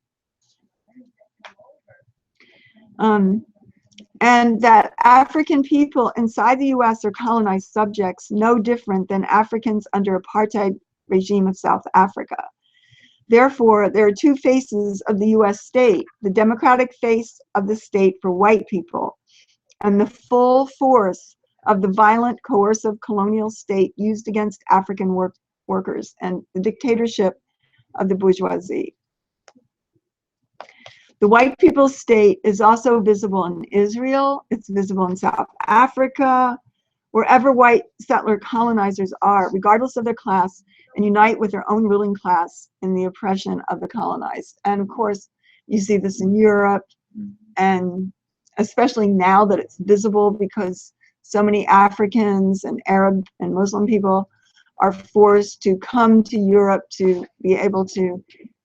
S4: And that African people inside the US are colonized subjects no different than Africans under apartheid regime of South Africa. Therefore, there are two faces of the US state: the democratic face of the state for white people, and the full force of the violent, coercive colonial state used against African workers, and the dictatorship of the bourgeoisie. The white people's state is also visible in Israel, it's visible in South Africa, wherever white settler colonizers are, regardless of their class, and unite with their own ruling class in the oppression of the colonized. And of course, you see this in Europe, and especially now that it's visible because so many Africans and Arab and Muslim people are forced to come to Europe to be able to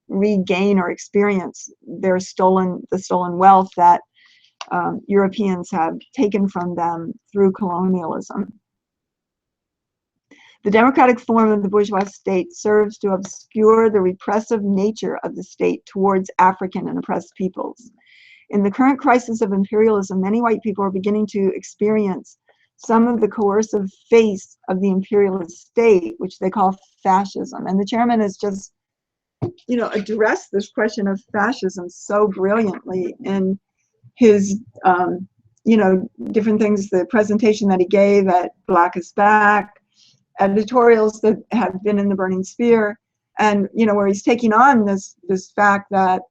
S4: regain or experience the stolen wealth that Europeans have taken from them through colonialism. The democratic form of the bourgeois state serves to obscure the repressive nature of the state towards African and oppressed peoples. In the current crisis of imperialism, many white people are beginning to experience some of the coercive face of the imperialist state, which they call fascism. And the chairman has just, addressed this question of fascism so brilliantly in his, different things, the presentation that he gave at Black is Back, editorials that have been in the Burning Spear, and, where he's taking on this fact that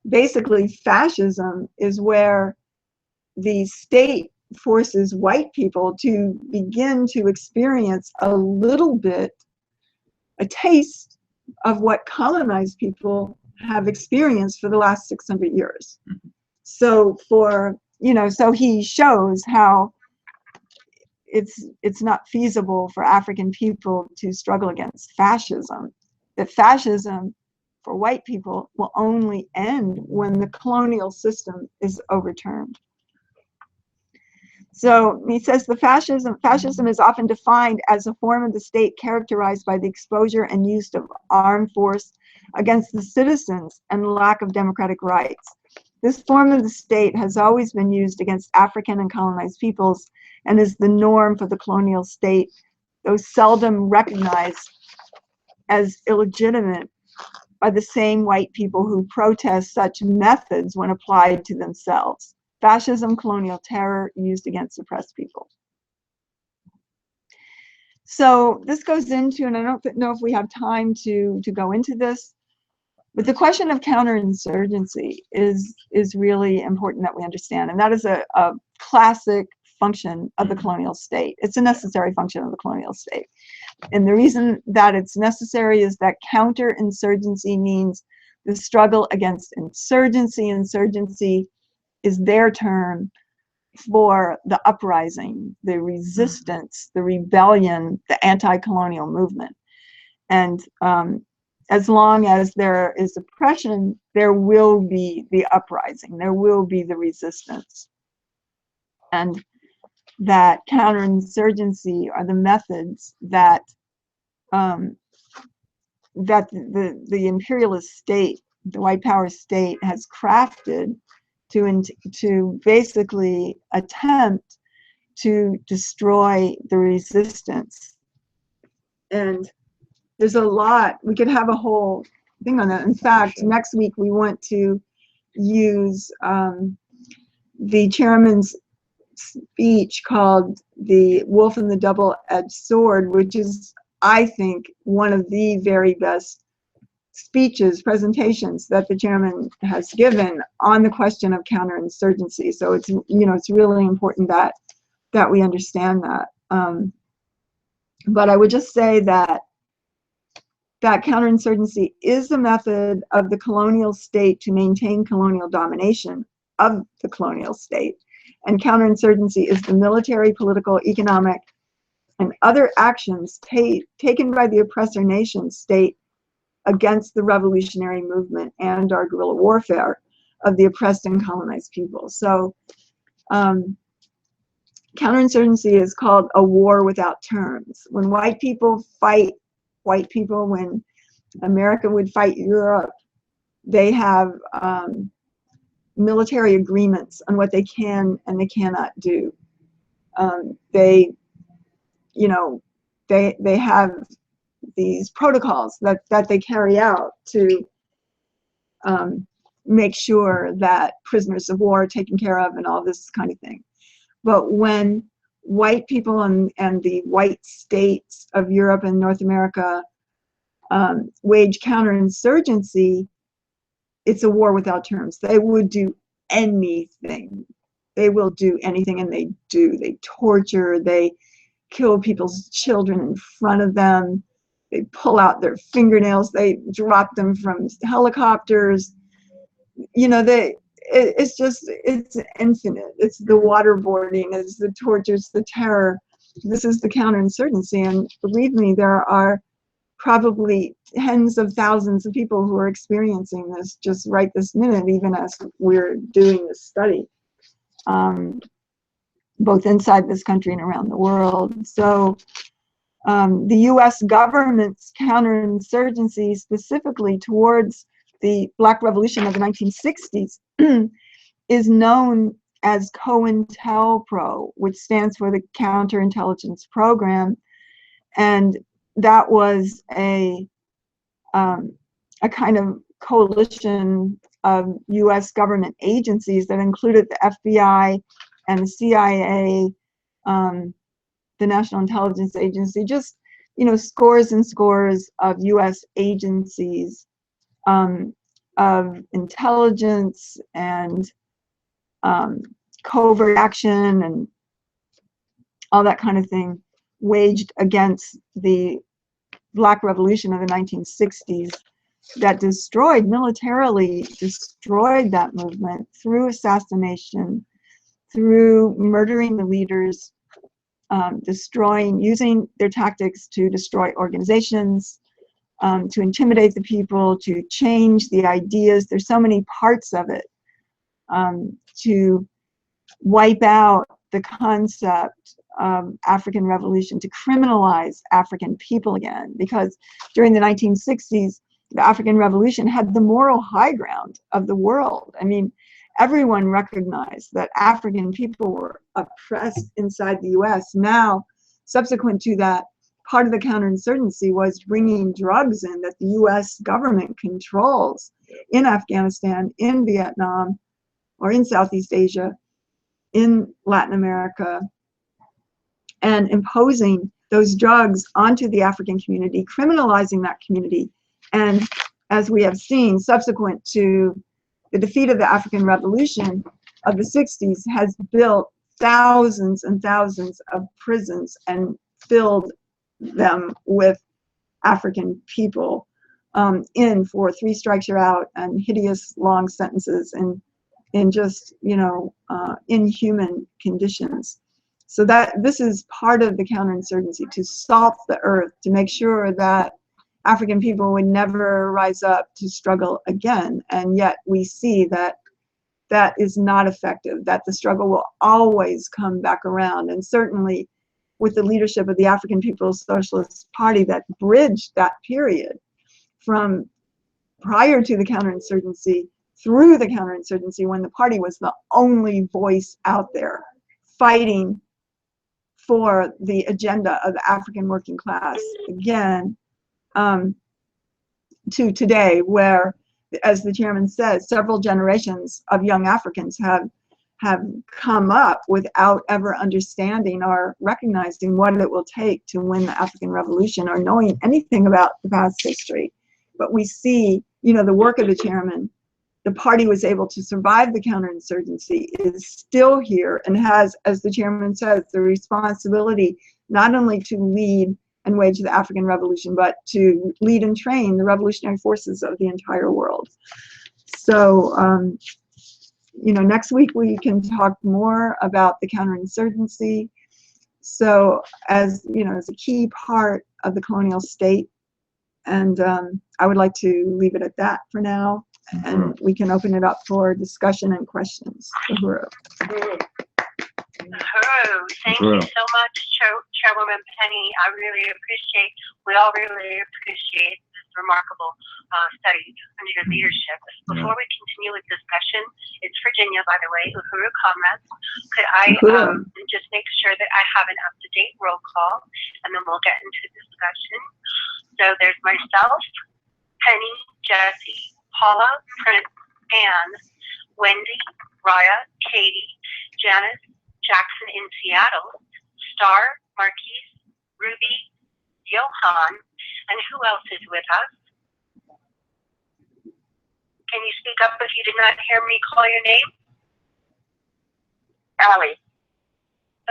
S4: basically fascism is where the state forces white people to begin to experience a little bit, a taste of what colonized people have experienced for the last 600 years. So so he shows how it's not feasible for African people to struggle against fascism, that fascism for white people will only end when the colonial system is overturned. So he says the fascism is often defined as a form of the state characterized by the exposure and use of armed force against the citizens and lack of democratic rights. This form of the state has always been used against African and colonized peoples and is the norm for the colonial state, though seldom recognized as illegitimate by the same white people who protest such methods when applied to themselves. Fascism, colonial terror used against oppressed people. So this goes into, and I don't know if we have time to go into this, but the question of counterinsurgency is really important that we understand, and that is a classic function of the colonial state. It's a necessary function of the colonial state. And the reason that it's necessary is that counterinsurgency means the struggle against insurgency. Insurgency is their term for the uprising, the resistance, the rebellion, the anti-colonial movement. And as long as there is oppression, there will be the uprising, there will be the resistance. And that counterinsurgency are the methods that that the imperialist state, the white power state, has crafted to basically attempt to destroy the resistance. And there's a lot, we could have a whole thing on that. In fact, next week we want to use the chairman's speech called The Wolf and the Double-Edged Sword, which is, I think, one of the very best speeches, presentations that the chairman has given on the question of counterinsurgency. So it's, it's really important that we understand that. But I would just say that counterinsurgency is a method of the colonial state to maintain colonial domination of the colonial state. And counterinsurgency is the military, political, economic, and other actions taken by the oppressor nation state against the revolutionary movement and our guerrilla warfare of the oppressed and colonized people. So counterinsurgency is called a war without terms. When white people fight white people, when America would fight Europe, they have military agreements on what they can and they cannot do. They have these protocols that they carry out to make sure that prisoners of war are taken care of and all this kind of thing. But when white people and the white states of Europe and North America wage counterinsurgency, it's a war without terms. They would do anything. They will do anything, and they do. They torture, they kill people's children in front of them, they pull out their fingernails, they drop them from helicopters. It's infinite. It's the waterboarding, it's the torture, it's the terror. This is the counterinsurgency, and believe me, there are probably tens of thousands of people who are experiencing this just right this minute, even as we're doing this study, both inside this country and around the world. So the US government's counterinsurgency, specifically towards the Black Revolution of the 1960s, is known as COINTELPRO, which stands for the Counterintelligence Program. And that was a kind of coalition of US government agencies that included the FBI and the CIA, the National Intelligence Agency, just, scores and scores of US agencies of intelligence and covert action and all that kind of thing, waged against the Black Revolution of the 1960s that militarily destroyed that movement through assassination, through murdering the leaders, using their tactics to destroy organizations, to intimidate the people, to change the ideas. There's so many parts of it, to wipe out the concept of African revolution, to criminalize African people again, because during the 1960s, the African revolution had the moral high ground of the world. I mean, everyone recognized that African people were oppressed inside the US. Now, subsequent to that, part of the counterinsurgency was bringing drugs in that the US government controls in Afghanistan, in Vietnam, or in Southeast Asia, in Latin America, and imposing those drugs onto the African community, criminalizing that community. And as we have seen, subsequent to the defeat of the African Revolution of the 60s, has built thousands and thousands of prisons and filled them with African people in for 3 strikes you're out and hideous long sentences and in just, you know, inhuman conditions. So that this is part of the counterinsurgency, to salt the earth, to make sure that African people would never rise up to struggle again. And yet we see that that is not effective, that the struggle will always come back around. And certainly with the leadership of the African People's Socialist Party that bridged that period from prior to the counterinsurgency through the counterinsurgency, when the party was the only voice out there fighting for the agenda of the African working class, again, to today, where, as the chairman says, several generations of young Africans have come up without ever understanding or recognizing what it will take to win the African Revolution or knowing anything about the past history. But we see, you know, the work of the chairman. The party was able to survive the counterinsurgency, is still here, and has, as the chairman says, the responsibility not only to lead and wage the African Revolution, but to lead and train the revolutionary forces of the entire world. So, you know, next week we can talk more about the counterinsurgency. So, as you know, as a key part of the colonial state, and I would like to leave it at that for now. And we can open it up for discussion and questions.
S3: Uhuru. Thank you so much, Chairwoman Penny. We all really appreciate this remarkable study under your leadership. Before we continue with discussion, it's Virginia, by the way, Uhuru Comrades. Could I just make sure that I have an up-to-date roll call, and then we'll get into discussion. So there's myself, Penny, Jesse, Paula, Prince, Anne, Wendy, Raya, Katie, Janice, Jackson in Seattle, Star, Marquise, Ruby, Johan, and who else is with us? Can you speak up if you did not hear me call your name? Allie.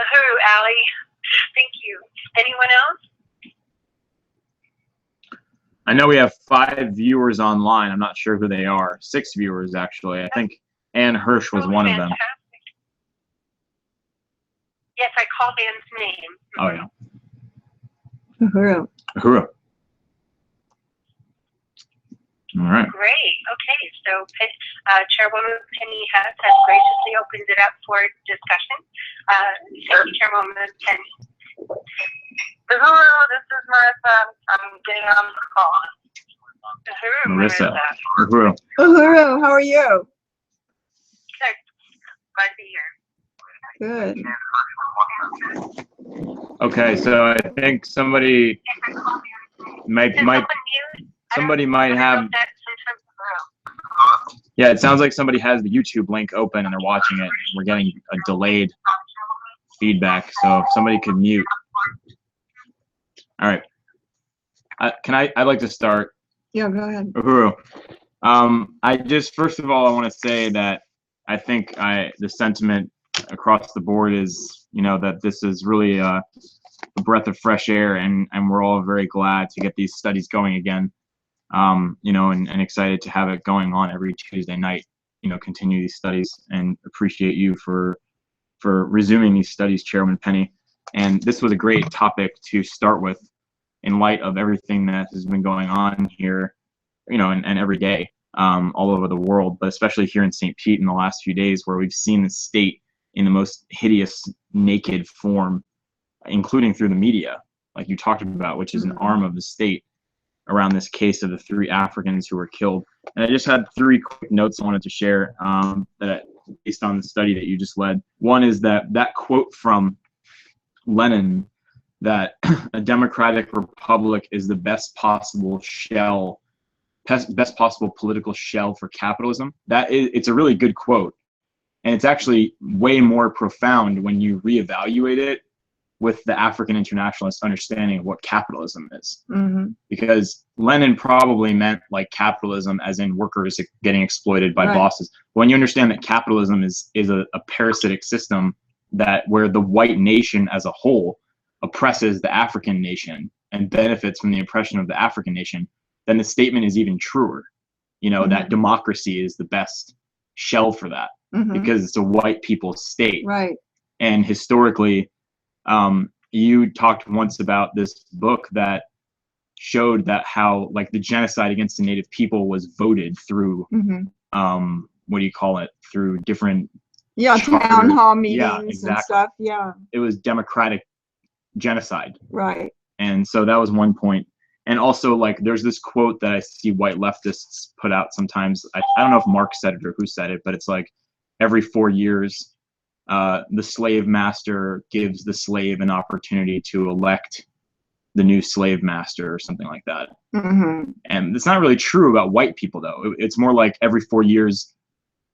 S3: Uhuru, Allie. Thank you. Anyone else?
S1: I know we have 5 viewers online. I'm not sure who they are. 6 viewers, actually. I think Ann Hirsch was one of them.
S3: Yes, I called Ann's name.
S1: Oh, yeah.
S4: Uhuru.
S1: Uhuru. All right.
S3: Great. Okay. So Chairwoman Penny Hess has graciously opened it up for discussion. Thank you, Chairwoman Penny.
S5: Uhuru, this is Marissa. I'm getting on the call.
S3: Uhuru,
S1: Marissa.
S3: Marissa.
S1: Uhuru.
S4: Uhuru, how are you?
S3: Good. Glad to be here.
S4: Good.
S1: Okay, so I think somebody might have. Yeah, it sounds like somebody has the YouTube link open and they're watching it. We're getting a delayed feedback, so if somebody could mute. All right. I'd like to start.
S4: Yeah, go ahead.
S1: Uhuru. First of all, I want to say that I think the sentiment across the board is, you know, that this is really a breath of fresh air, and we're all very glad to get these studies going again. You know, and excited to have it going on every Tuesday night, you know, continue these studies, and appreciate you for resuming these studies, Chairwoman Penny. And this was a great topic to start with. in light of everything that has been going on here, you know, and every day all over the world, but especially here in St. Pete in the last few days, where we've seen the state in the most hideous, naked form, including through the media, like you talked about, which is an arm of the state around this case of the 3 Africans who were killed. And I just had 3 quick notes I wanted to share based on the study that you just led. One is that quote from Lenin, that a democratic republic is the best possible political shell for capitalism. It's a really good quote. And it's actually way more profound when you reevaluate it with the African internationalist understanding of what capitalism is. Because Lenin probably meant like capitalism as in workers getting exploited by bosses. When you understand that capitalism is a parasitic system where the white nation as a whole oppresses the African nation and benefits from the oppression of the African nation, then the statement is even truer. You know, that democracy is the best shell for that because it's a white people's state.
S4: Right.
S1: And historically, you talked once about this book that showed that how like the genocide against the native people was voted through, what do you call it? Through different
S4: town hall meetings
S1: exactly.
S4: and stuff. Yeah.
S1: It was democratic genocide.
S4: Right.
S1: And so that was one point. And also, like, there's this quote that I see white leftists put out sometimes. I don't know if Mark said it or who said it, but it's like every 4 years, the slave master gives the slave an opportunity to elect the new slave master or something like that. And it's not really true about white people, though. It's more like every 4 years,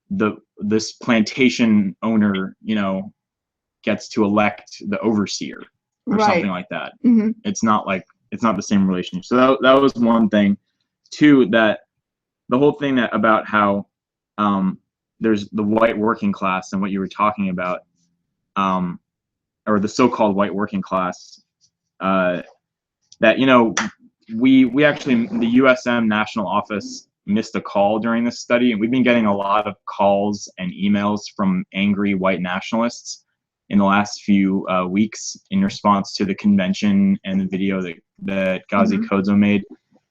S1: this plantation owner, you know, gets to elect the overseer or something like that. It's not the same relationship. So that was one thing. 2, that the whole thing about how there's the white working class and what you were talking about, or the so-called white working class, that, you know, we actually, the USM National Office missed a call during this study, and we've been getting a lot of calls and emails from angry white nationalists in the last few weeks in response to the convention and the video that Ghazi Kodzo made.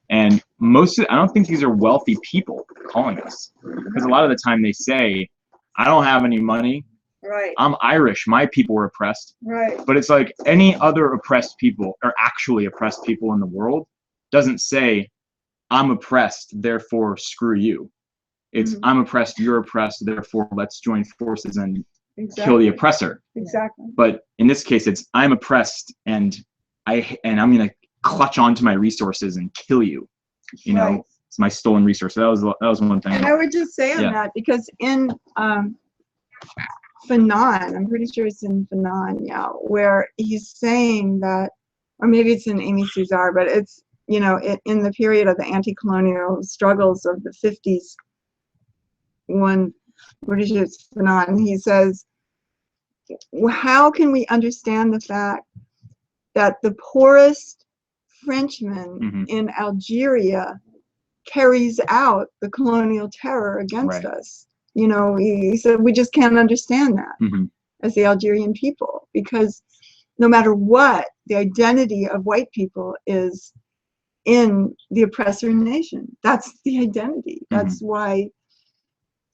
S1: And I don't think these are wealthy people calling us, because a lot of the time they say, I don't have any money.
S4: Right.
S1: I'm Irish. My people were oppressed.
S4: Right.
S1: But it's like any other oppressed people, or actually oppressed people in the world, doesn't say, I'm oppressed, therefore screw you. It's I'm oppressed, you're oppressed, therefore let's join forces and kill the oppressor.
S4: Exactly.
S1: But in this case, it's I'm oppressed and I'm gonna clutch onto my resources and kill you. You know, it's my stolen resource. So that was one thing.
S4: And I would just say on that, because in Fanon, I'm pretty sure it's in Fanon, where he's saying that, or maybe it's in Amy Cesar, but it's, you know, in the period of the anti-colonial struggles of the 50s, pretty sure it's Fanon, he says, how can we understand the fact that the poorest Frenchman in Algeria carries out the colonial terror against us? You know, he said we just can't understand that as the Algerian people, because no matter what, the identity of white people is in the oppressor nation. That's the identity. That's why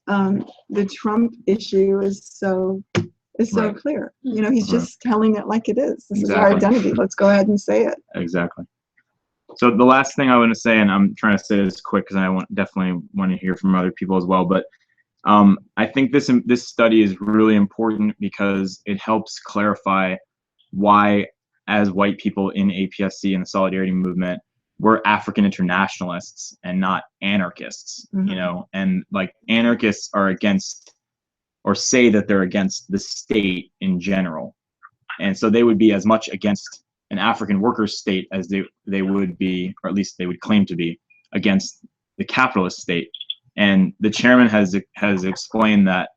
S4: the Trump issue is so clear. You know, he's just telling it like it is. This is our identity. Let's go ahead and say it.
S1: Exactly. So the last thing I want to say, and I'm trying to say this quick because I definitely want to hear from other people as well, but I think this study is really important because it helps clarify why, as white people in APSC and the Solidarity Movement, we're African internationalists and not anarchists. You know, and like anarchists are against, or say that they're against, the state in general, and so they would be as much against an African workers' state as they would be, or at least they would claim to be, against the capitalist state. And the chairman has explained that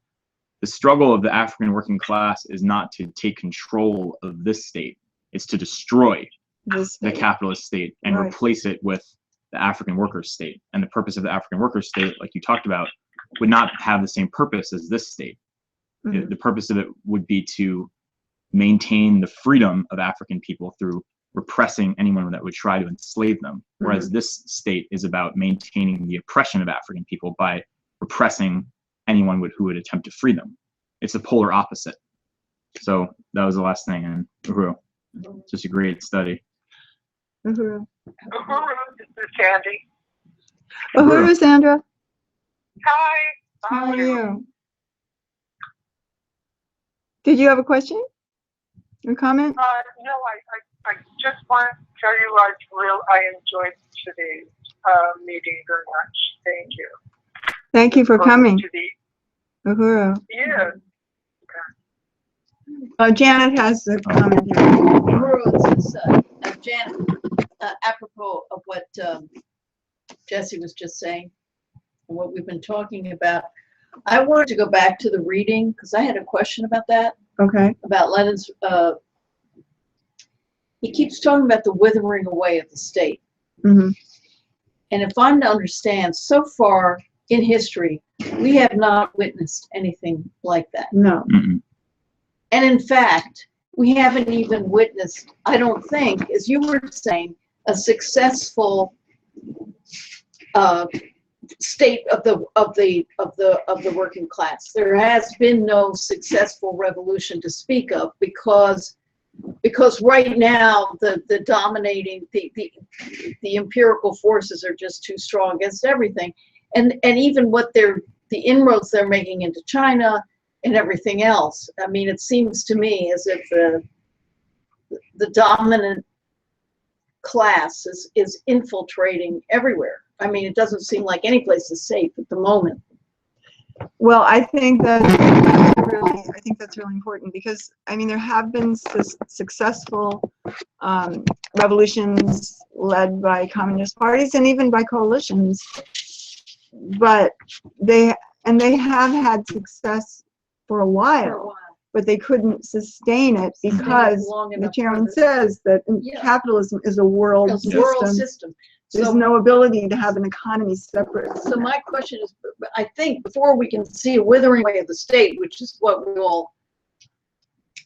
S1: the struggle of the African working class is not to take control of this state; it's to destroy the capitalist state and replace it with the African workers' state. And the purpose of the African workers' state, like you talked about, would not have the same purpose as this state. The purpose of it would be to maintain the freedom of African people through repressing anyone that would try to enslave them. Whereas this state is about maintaining the oppression of African people by repressing anyone who would attempt to free them. It's the polar opposite. So that was the last thing, and just a great study.
S4: Uhuru.
S2: This is Sandy.
S4: Uhuru, Sandra.
S2: Hi.
S4: How are you? Did you have a question or comment?
S2: No, I just want to tell you I enjoyed today's meeting very much. Thank you.
S4: Thank you for coming. Uhuru.
S2: Yeah.
S4: Janet has a comment here.
S6: Janet, apropos of what Jesse was just saying, and what we've been talking about, I wanted to go back to the reading because I had a question about that.
S4: Okay.
S6: About Lenin's, he keeps talking about the withering away of the state.
S4: Mm-hmm.
S6: And if I'm to understand, so far in history, we have not witnessed anything like that.
S4: No.
S1: Mm-mm.
S6: And in fact, we haven't even witnessed, I don't think, as you were saying, a successful state of the working class. There has been no successful revolution to speak of because right now the dominating the empirical forces are just too strong against everything, and even what the inroads they're making into China and everything else. I mean, it seems to me as if the dominant class is infiltrating everywhere. I mean, it doesn't seem like any place is safe at the moment.
S4: Well, I think that's really important because, I mean, there have been successful revolutions led by communist parties and even by coalitions, but they have had success for a while, but they couldn't sustain it because the chairman says that capitalism is a world system. There's no ability to have an economy separate.
S6: So my question is, I think before we can see a withering away of the state, which is what we all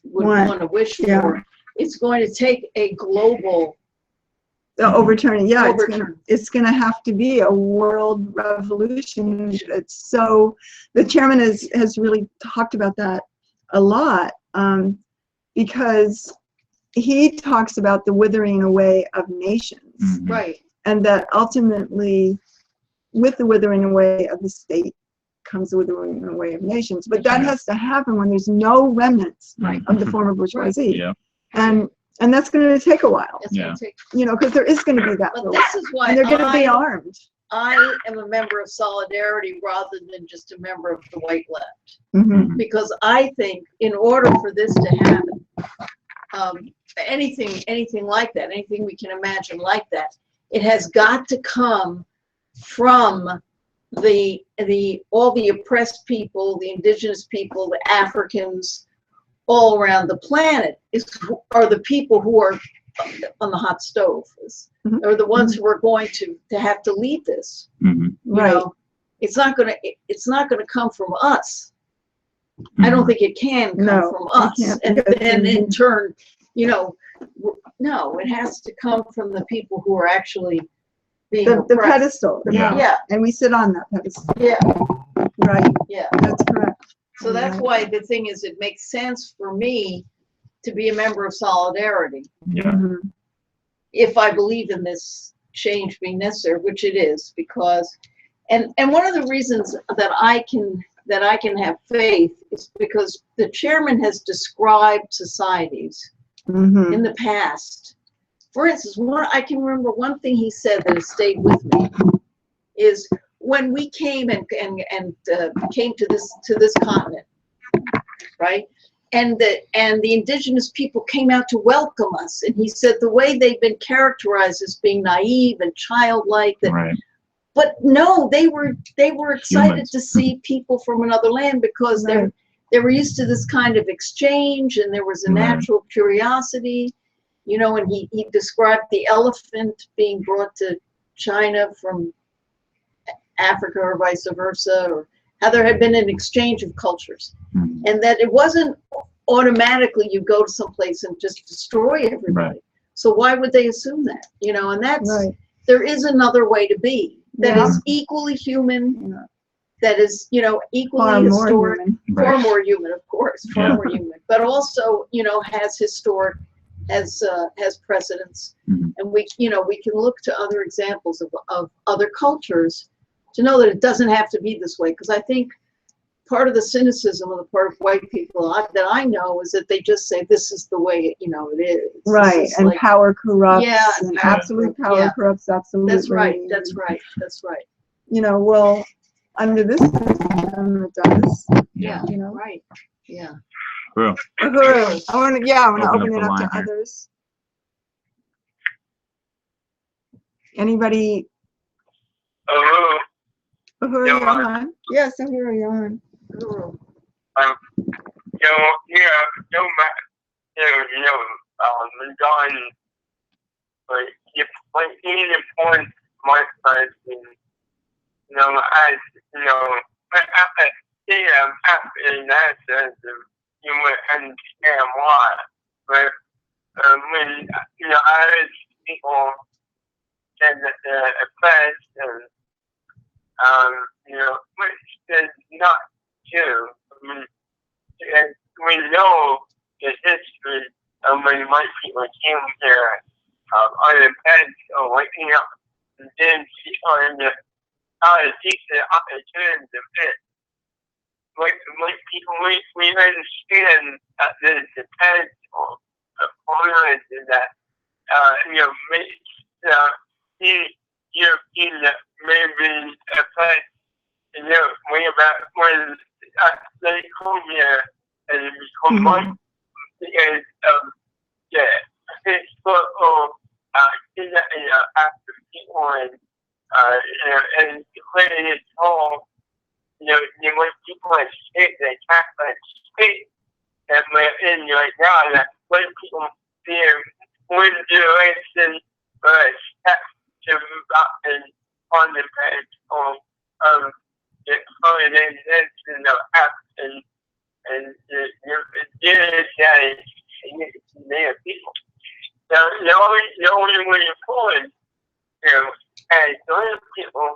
S6: would want to wish for, it's going to take a global
S4: overturning. Yeah, it's going to have to be a world revolution. So the chairman has really talked about that a lot because he talks about the withering away of nations.
S1: Mm-hmm.
S6: Right.
S4: And that ultimately, with the withering away of the state, comes the withering away of nations. But that has to happen when there's no remnants of the former bourgeoisie.
S1: Yeah.
S4: And that's going to take a while.
S1: Yeah.
S4: Because there is going to be that.
S6: But this is why
S4: and they're going to be armed.
S6: I am a member of Solidarity rather than just a member of the white left.
S4: Mm-hmm.
S6: Because I think in order for this to happen, anything like that, anything we can imagine like that, it has got to come from all the oppressed people, the indigenous people, the Africans, all around the planet are the people who are on the hot stove, are the ones who are going to have to lead this.
S1: Mm-hmm.
S6: You know, it's not gonna come from us. I don't think it can come from us, and then in turn, no, it has to come from the people who are actually being
S4: the pedestal.
S6: Yeah.
S4: And we sit on that pedestal.
S6: Yeah.
S4: Right.
S6: Yeah.
S4: That's correct.
S6: So that's why the thing is, it makes sense for me to be a member of Solidarity.
S1: Yeah.
S4: Mm-hmm.
S6: If I believe in this change being necessary, which it is, because, and one of the reasons that I can have faith is because the chairman has described societies in the past. For instance, I can remember one thing he said that has stayed with me is when we came and came to this continent, right? And the indigenous people came out to welcome us, and he said the way they've been characterized as being naive and childlike, but no, they were excited to see people from another land because they were used to this kind of exchange, and there was a natural curiosity, and he described the elephant being brought to China from Africa or vice versa, or how there had been an exchange of cultures, and that it wasn't automatically you go to some place and just destroy everybody, So why would they assume that? You know, and that's,
S4: Right.
S6: there is another way to be that
S4: Yeah.
S6: is equally human,
S4: Yeah.
S6: that is, you know, equally
S4: Far more
S6: historic,
S4: human.
S6: far more human, of course, far
S1: Yeah.
S6: more human, but also, you know, has historic, has precedence.
S1: Mhm.
S6: And we, you know, we can look to other examples of other cultures to know that it doesn't have to be this way. Because I think part of the cynicism on the part of white people that I know is that they just say this is the way, you know, it is. This
S4: Right,
S6: is
S4: and
S6: like,
S4: power corrupts,
S6: Yeah,
S4: and
S6: power
S4: absolute
S6: corrupts,
S4: power
S6: yeah.
S4: corrupts absolutely.
S6: that's right, that's right, that's right.
S4: You know, well, under this system, it does,
S6: Yeah,
S4: you know.
S6: right, yeah.
S1: True.
S4: Uhuru. I want to
S1: Open up
S4: open
S1: the
S4: it up
S1: line
S4: to
S1: here.
S4: others. Anybody?
S7: Hello.
S4: Uhuru,
S7: Yeah,
S4: you're on. Yes, Uhuru, you're on.
S6: Uhuru.
S7: Regarding like any point my side, you know, as you know, in that sense, you would understand why. But when you know, I heard people say that the effects and you know, which is not true. I mean, and we know the history of when white people came here on the bench or waking up and then on the how to teach the opportunity to fit. Like people, we understand that the potential of foreigners in that, you know, European that maybe affect, you know, way about when they come here and become white because yeah, historical after people and you know, and declaring it all, you know, when people are state, they attack like state, and we're in right now that when people fear one generation step to move up and on the pedestal of the colonization of African and the genocide against Native people. Now, the only way forward, you know, as those people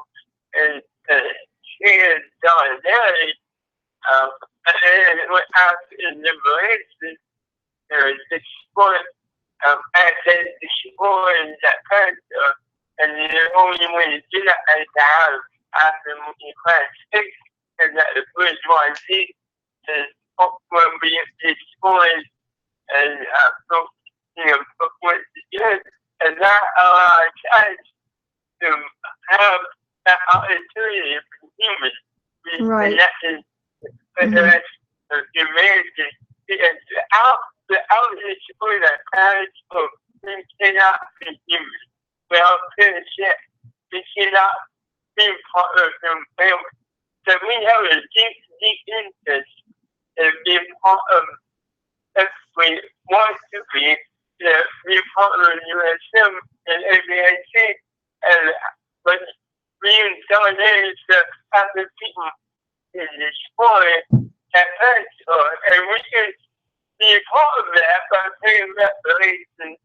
S7: is shared solidarity, and what African liberation, there is this sport of access to exploring that character, and the only way to do that is to have African class 6, and that the bourgeoisie is will be explored and so, you know, what it is, and that allows us to have that opportunity for humans.
S4: Right.
S7: And that is the humanity. And without this story that parents we cannot be human. Without parents, we cannot be part of the family. So we have a deep interest in being part of, if we want to be part of the USM and ABAC, and but being solidarity to other people in the sport that hurts, and we can be part of that by paying reparations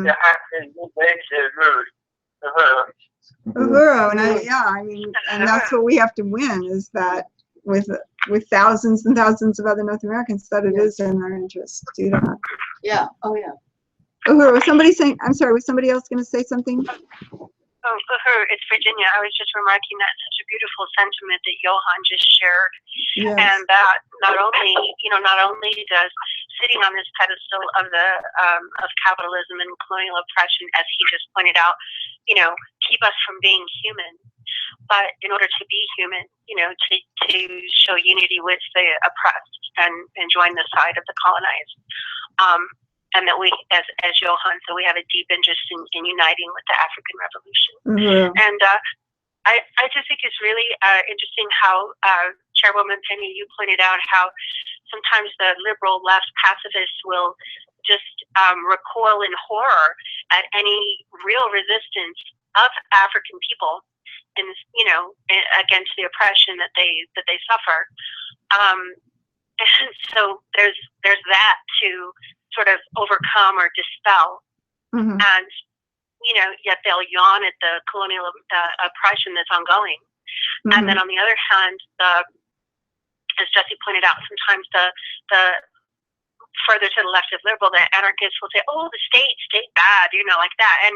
S7: to African nations.
S4: Uhuru, and I mean, and that's what we have to win, is that with thousands and thousands of other North Americans, that it is in our interest to do that.
S6: Yeah, oh yeah.
S4: Uhuru, was somebody saying, I'm sorry, was somebody else going to say something?
S3: Oh, it's Virginia. I was just remarking that such a beautiful sentiment that Johan just shared,
S4: Yes.
S3: and that not only does sitting on this pedestal of the of capitalism and colonial oppression, as he just pointed out, you know, keep us from being human, but in order to be human, you know, to show unity with the oppressed and join the side of the colonized. And that we, as Johan said, we have a deep interest in uniting with the African Revolution. And I just think it's really interesting how Chairwoman Penny, you pointed out how sometimes the liberal left pacifists will just recoil in horror at any real resistance of African people, and you know, against the oppression that they suffer. And so there's that to sort of overcome or dispel. and yet they'll yawn at the colonial oppression that's ongoing. And then on the other hand, as Jesse pointed out, sometimes the further to the left of liberal, the anarchists will say, "Oh, the state bad," like that. And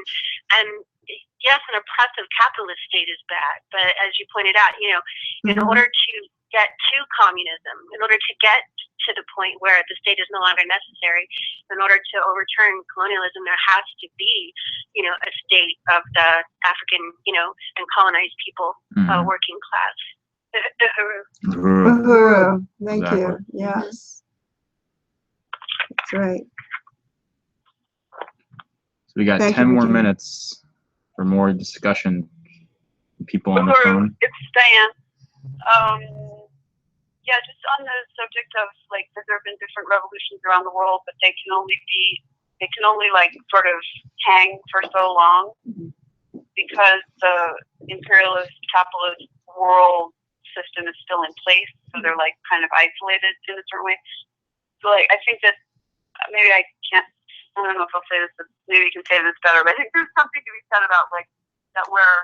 S3: yes, an oppressive capitalist state is bad, but as you pointed out, in order to get to communism, in order to get to the point where the state is no longer necessary, in order to overturn colonialism, there has to be, a state of the African, and colonized people, working class.
S4: Thank you. Yes. That's right.
S1: So we got 10 more minutes for more discussion. People on the phone.
S8: It's Diane. Yeah, just on the subject of that there have been different revolutions around the world, but they can only sort of hang for so long because the imperialist capitalist world system is still in place, so they're kind of isolated in a certain way. So I think that maybe I don't know if I'll say this, but maybe you can say this better, but I think there's something to be said about that where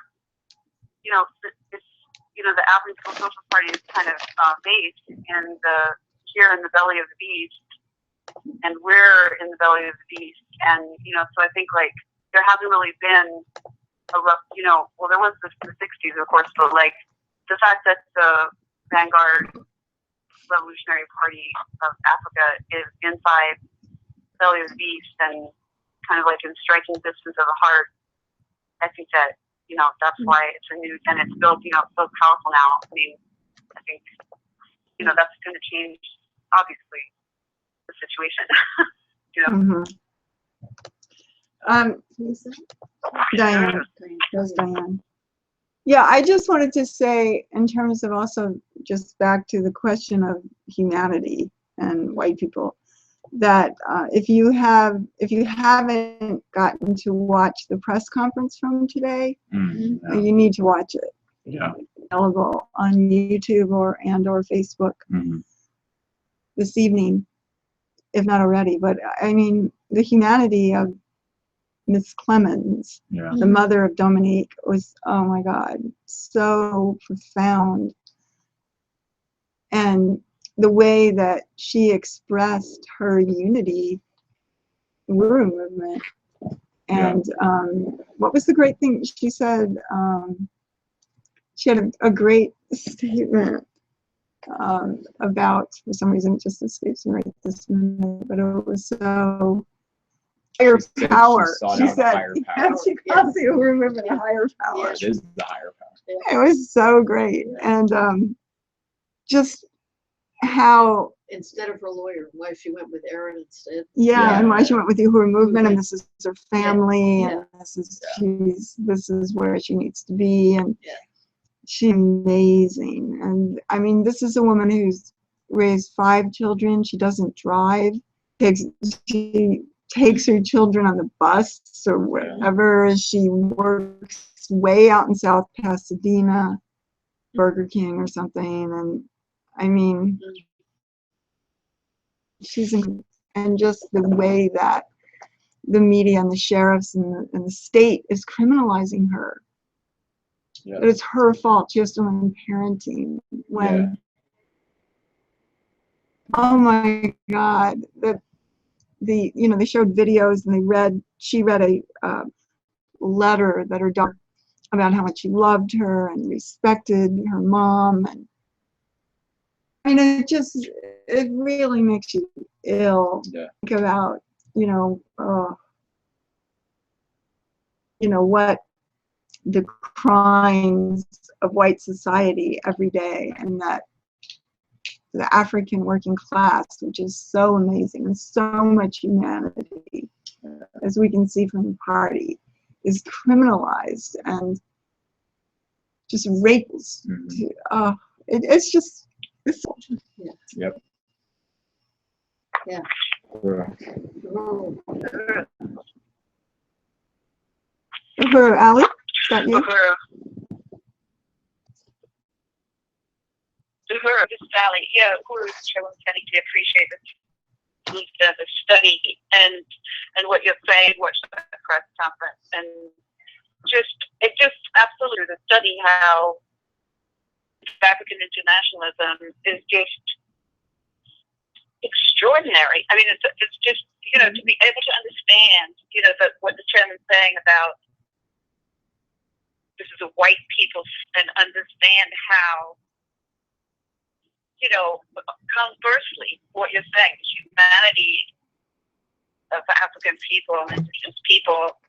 S8: the African Social Party is kind of based here in the belly of the beast, and we're in the belly of the beast, and so I think there hasn't really been a rough, well, there was the 60s, of course, but the fact that the Vanguard Revolutionary Party of Africa is inside the belly of the beast and kind of in striking distance of the heart, I think that that's why it's renewed and it's built, so powerful now. I mean, I think, that's going to change, obviously, the situation.
S4: Diane. That was Diane. Yeah, I just wanted to say, in terms of also just back to the question of humanity and white people, that if you haven't gotten to watch the press conference from today, you need to watch it.
S1: Yeah.
S4: Available on YouTube or Facebook this evening, if not already. But I mean, the humanity of Miss Clemens, the mother of Dominique, was, oh my God, so profound. And the way that she expressed her unity, the Wuru movement. And what was the great thing she said? She had a great statement about, for some reason, it just escapes me right this minute, but it was so higher power. She said, she calls the Wuru movement a higher power.
S1: Yeah, it is the higher power.
S4: It was so great. And just how,
S6: instead of her lawyer, why she went with Aaron instead.
S4: And why she went with the Wuru movement, and this is her family, and this is where she needs to be, and she's amazing. And I mean, this is a woman who's raised 5 children. She doesn't drive. She takes her children on the bus or wherever. She works way out in South Pasadena, Burger King or something, and I mean, and just the way that the media and the sheriffs and the state is criminalizing her. But it's her fault. She has to learn parenting when, oh my God, they showed videos and she read a letter that her daughter, about how much she loved her and respected her mom, and I mean, it really makes you ill. Think about, what the crimes of white society every day, and that the African working class, which is so amazing and so much humanity, as we can see from the party, is criminalized and just raped. It's just.
S1: Yep.
S6: Yeah.
S4: Uhuru, Ali, is that you?
S8: Uhuru. This is Sally. Yeah, Uhuru is Chairwoman. I appreciate it.
S3: the study and what you're saying, what's the press conference, and it just absolutely the study how African internationalism is just extraordinary. I mean, it's just, you know, to be able to understand, you know, that what the chairman's saying about this is a white people, and understand how, you know, conversely, what you're saying, humanity of African people and indigenous people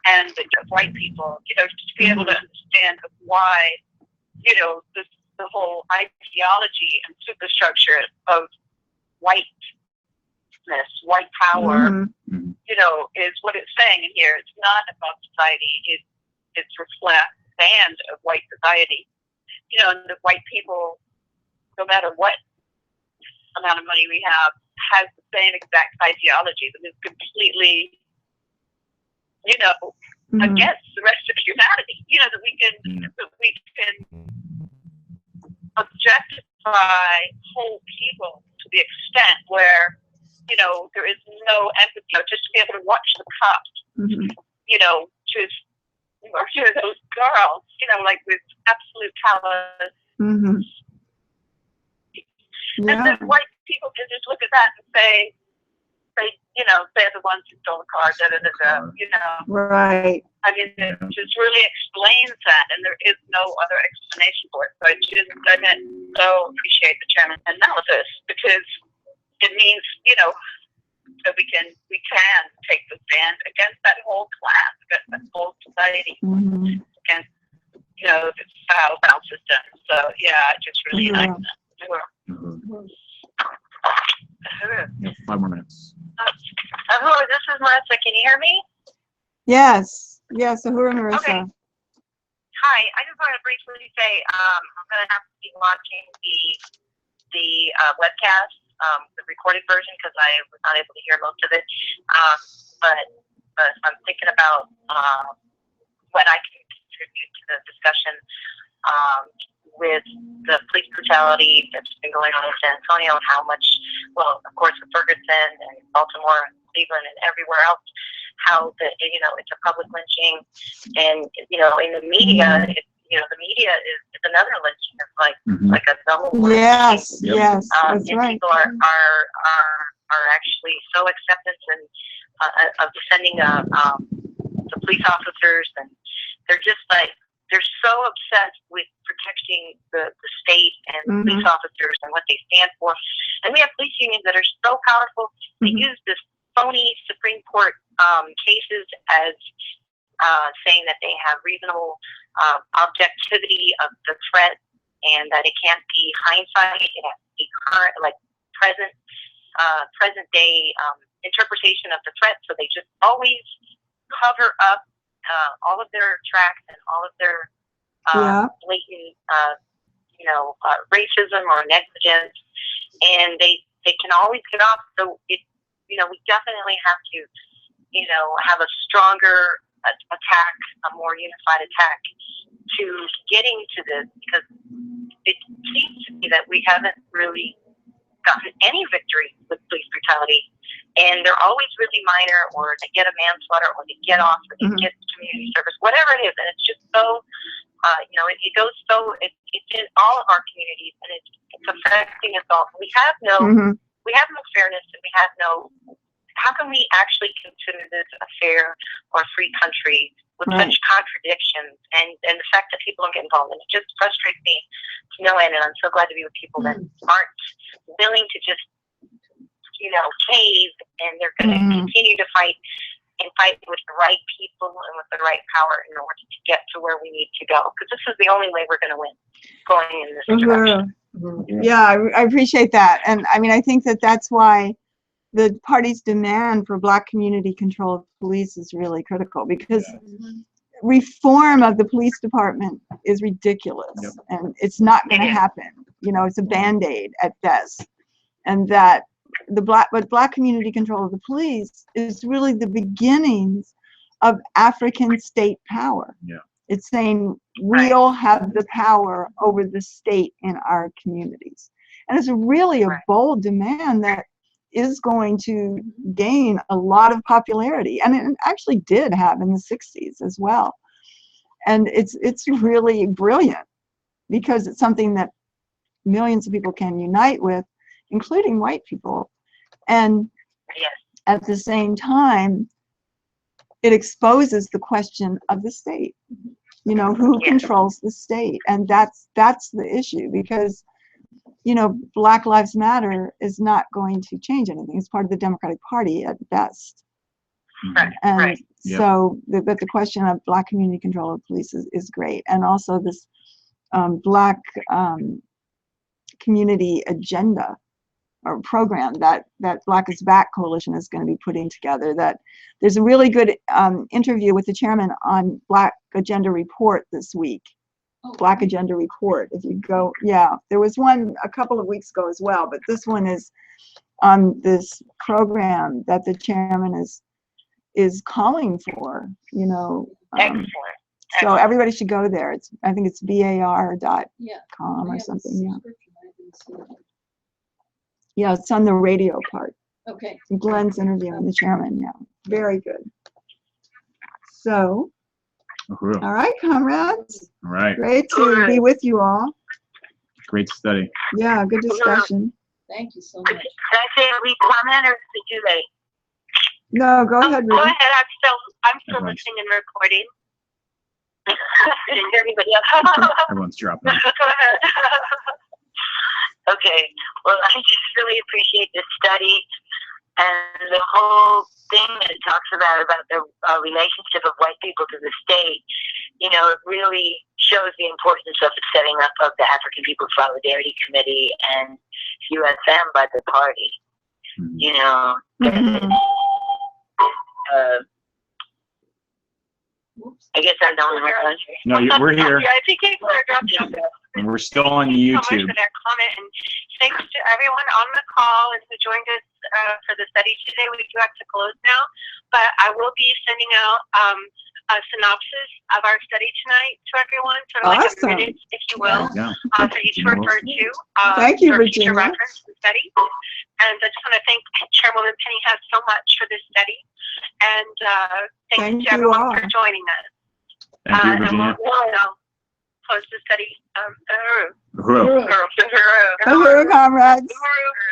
S3: and the white people, you know, to be able to understand why, you know, the whole ideology and superstructure of whiteness, white power, you know, is what it's saying in here. It's not about society. It's reflect band of white society. You know, and the white people, no matter what amount of money we have, has the same exact ideology that is completely, you know, against the rest of humanity. You know, that we can objectify whole people to the extent where, you know, there is no empathy. You know, just to be able to watch the cops, you know, just murder those girls, you know, like with absolute callous. And then white people can just look at that and say, you know, they're the ones who stole the car, you know.
S4: Right.
S3: I mean, it just really explains that, and there is no other explanation for it. So I so appreciate the chairman's analysis, because it means, you know, that we can take the stand against that whole class, against that whole society, against, you know, the style system. So yeah, I just really like that.
S1: Yeah, 5 more minutes.
S3: Hello, this is Marissa. Can you hear me?
S4: Yes. Yes, Ahura Marissa.
S3: Okay. Hi, I just want to briefly say I'm going to have to be watching the webcast, the recorded version, because I was not able to hear most of it. But I'm thinking about what I can contribute to the discussion with the police brutality that's been going on in San Antonio, and how much, well, of course, with Ferguson and Baltimore and Cleveland and everywhere else, how you know, it's a public lynching, and, you know, in the media, you know, the media is another lynching. It's like a double lynching.
S4: Yes, yes, that's
S3: and
S4: right.
S3: people are actually so acceptance and of defending the police officers, and they're just like, they're so obsessed with protecting the state and police officers and what they stand for. And we have police unions that are so powerful. They use this phony Supreme Court cases as saying that they have reasonable objectivity of the threat, and that it can't be hindsight. It has to be current, like present day interpretation of the threat. So they just always cover up all of their tracks and all of their blatant, you know, racism or negligence, and they can always get off. So you know, we definitely have to, you know, have a stronger attack, a more unified attack to getting to this, because it seems to me that we haven't really gotten any victory with police brutality, and they're always really minor, or they get a manslaughter, or they get off, or they get community service, whatever it is, and it's just so, you know, it goes so, it's in all of our communities, and it's affecting us all. We have no fairness, and we have no. How can we actually consider this a fair or free country with such contradictions, and the fact that people don't get involved? And it just frustrates me to no end, and I'm so glad to be with people that aren't willing to just, you know, cave, and they're going to continue to fight, and fight with the right people and with the right power in order to get to where we need to go. Because this is the only way we're going to win, going in this direction.
S4: Yeah, I appreciate that. And I mean, I think that that's why the party's demand for Black community control of police is really critical, because reform of the police department is ridiculous, and it's not going to happen. You know, it's a Band-Aid at best. And that Black community control of the police is really the beginnings of African state power. It's saying we all have the power over the state in our communities. And it's really a bold demand that is going to gain a lot of popularity, and it actually did have in the 60s as well. And it's really brilliant because it's something that millions of people can unite with, including white people. And at the same time, it exposes the question of the state. You know, who controls the state? And that's the issue, because, you know, Black Lives Matter is not going to change anything. It's part of the Democratic Party at best.
S3: Right.
S4: And
S3: Right.
S4: so, but the question of Black community control of police is great. And also this Black community agenda or program that Black is Back Coalition is going to be putting together. That there's a really good interview with the chairman on Black Agenda Report this week. Black Agenda Report. If you go, there was one a couple of weeks ago as well, but this one is on this program that the chairman is calling for. You know,
S3: Excellent.
S4: so everybody should go there. I think it's bar.com or something. Yeah, it's on the radio part.
S6: Okay.
S4: Glenn's interviewing the chairman. Yeah, very good. So, all right, comrades.
S1: All right.
S4: Great to be with you all.
S1: Great study.
S4: Yeah, good discussion.
S6: Thank you so much.
S5: Can I say a wee comment, or is it too late?
S4: No, go ahead,
S3: Go
S4: Ruby.
S3: ahead. I'm still
S1: Everyone's-
S3: listening and recording. Didn't hear anybody else.
S1: Everyone's dropping out.
S3: Go ahead.
S5: Okay. Well, I just really appreciate this study and the whole thing that it talks about the relationship of white people to the state. You know, it really shows the importance of the setting up of the African People's Solidarity Committee and USM by the party. You know, I guess I'm the only one.
S1: No, we're here.
S3: Yeah, I think people are dropping out.
S1: And we're still on
S3: Thank you so
S1: YouTube.
S3: much for that comment, and thanks to everyone on the call and who joined us for the study today. We do have to close now, but I will be sending out a synopsis of our study tonight to everyone, sort of like a
S4: Awesome.
S3: minute, if you will,
S1: Yeah.
S3: for you to refer to.
S4: Thank you,
S3: for future
S4: Virginia.
S3: reference to the study. And I just want to thank Chairwoman Penny Hess so much for this study, and
S4: Thank
S3: thanks
S4: you
S3: to everyone
S4: all.
S3: for joining us.
S1: Thank you,
S3: And
S1: Virginia.
S3: we'll now close the study.
S1: Whoa.
S4: Hello, comrades.
S3: Guru.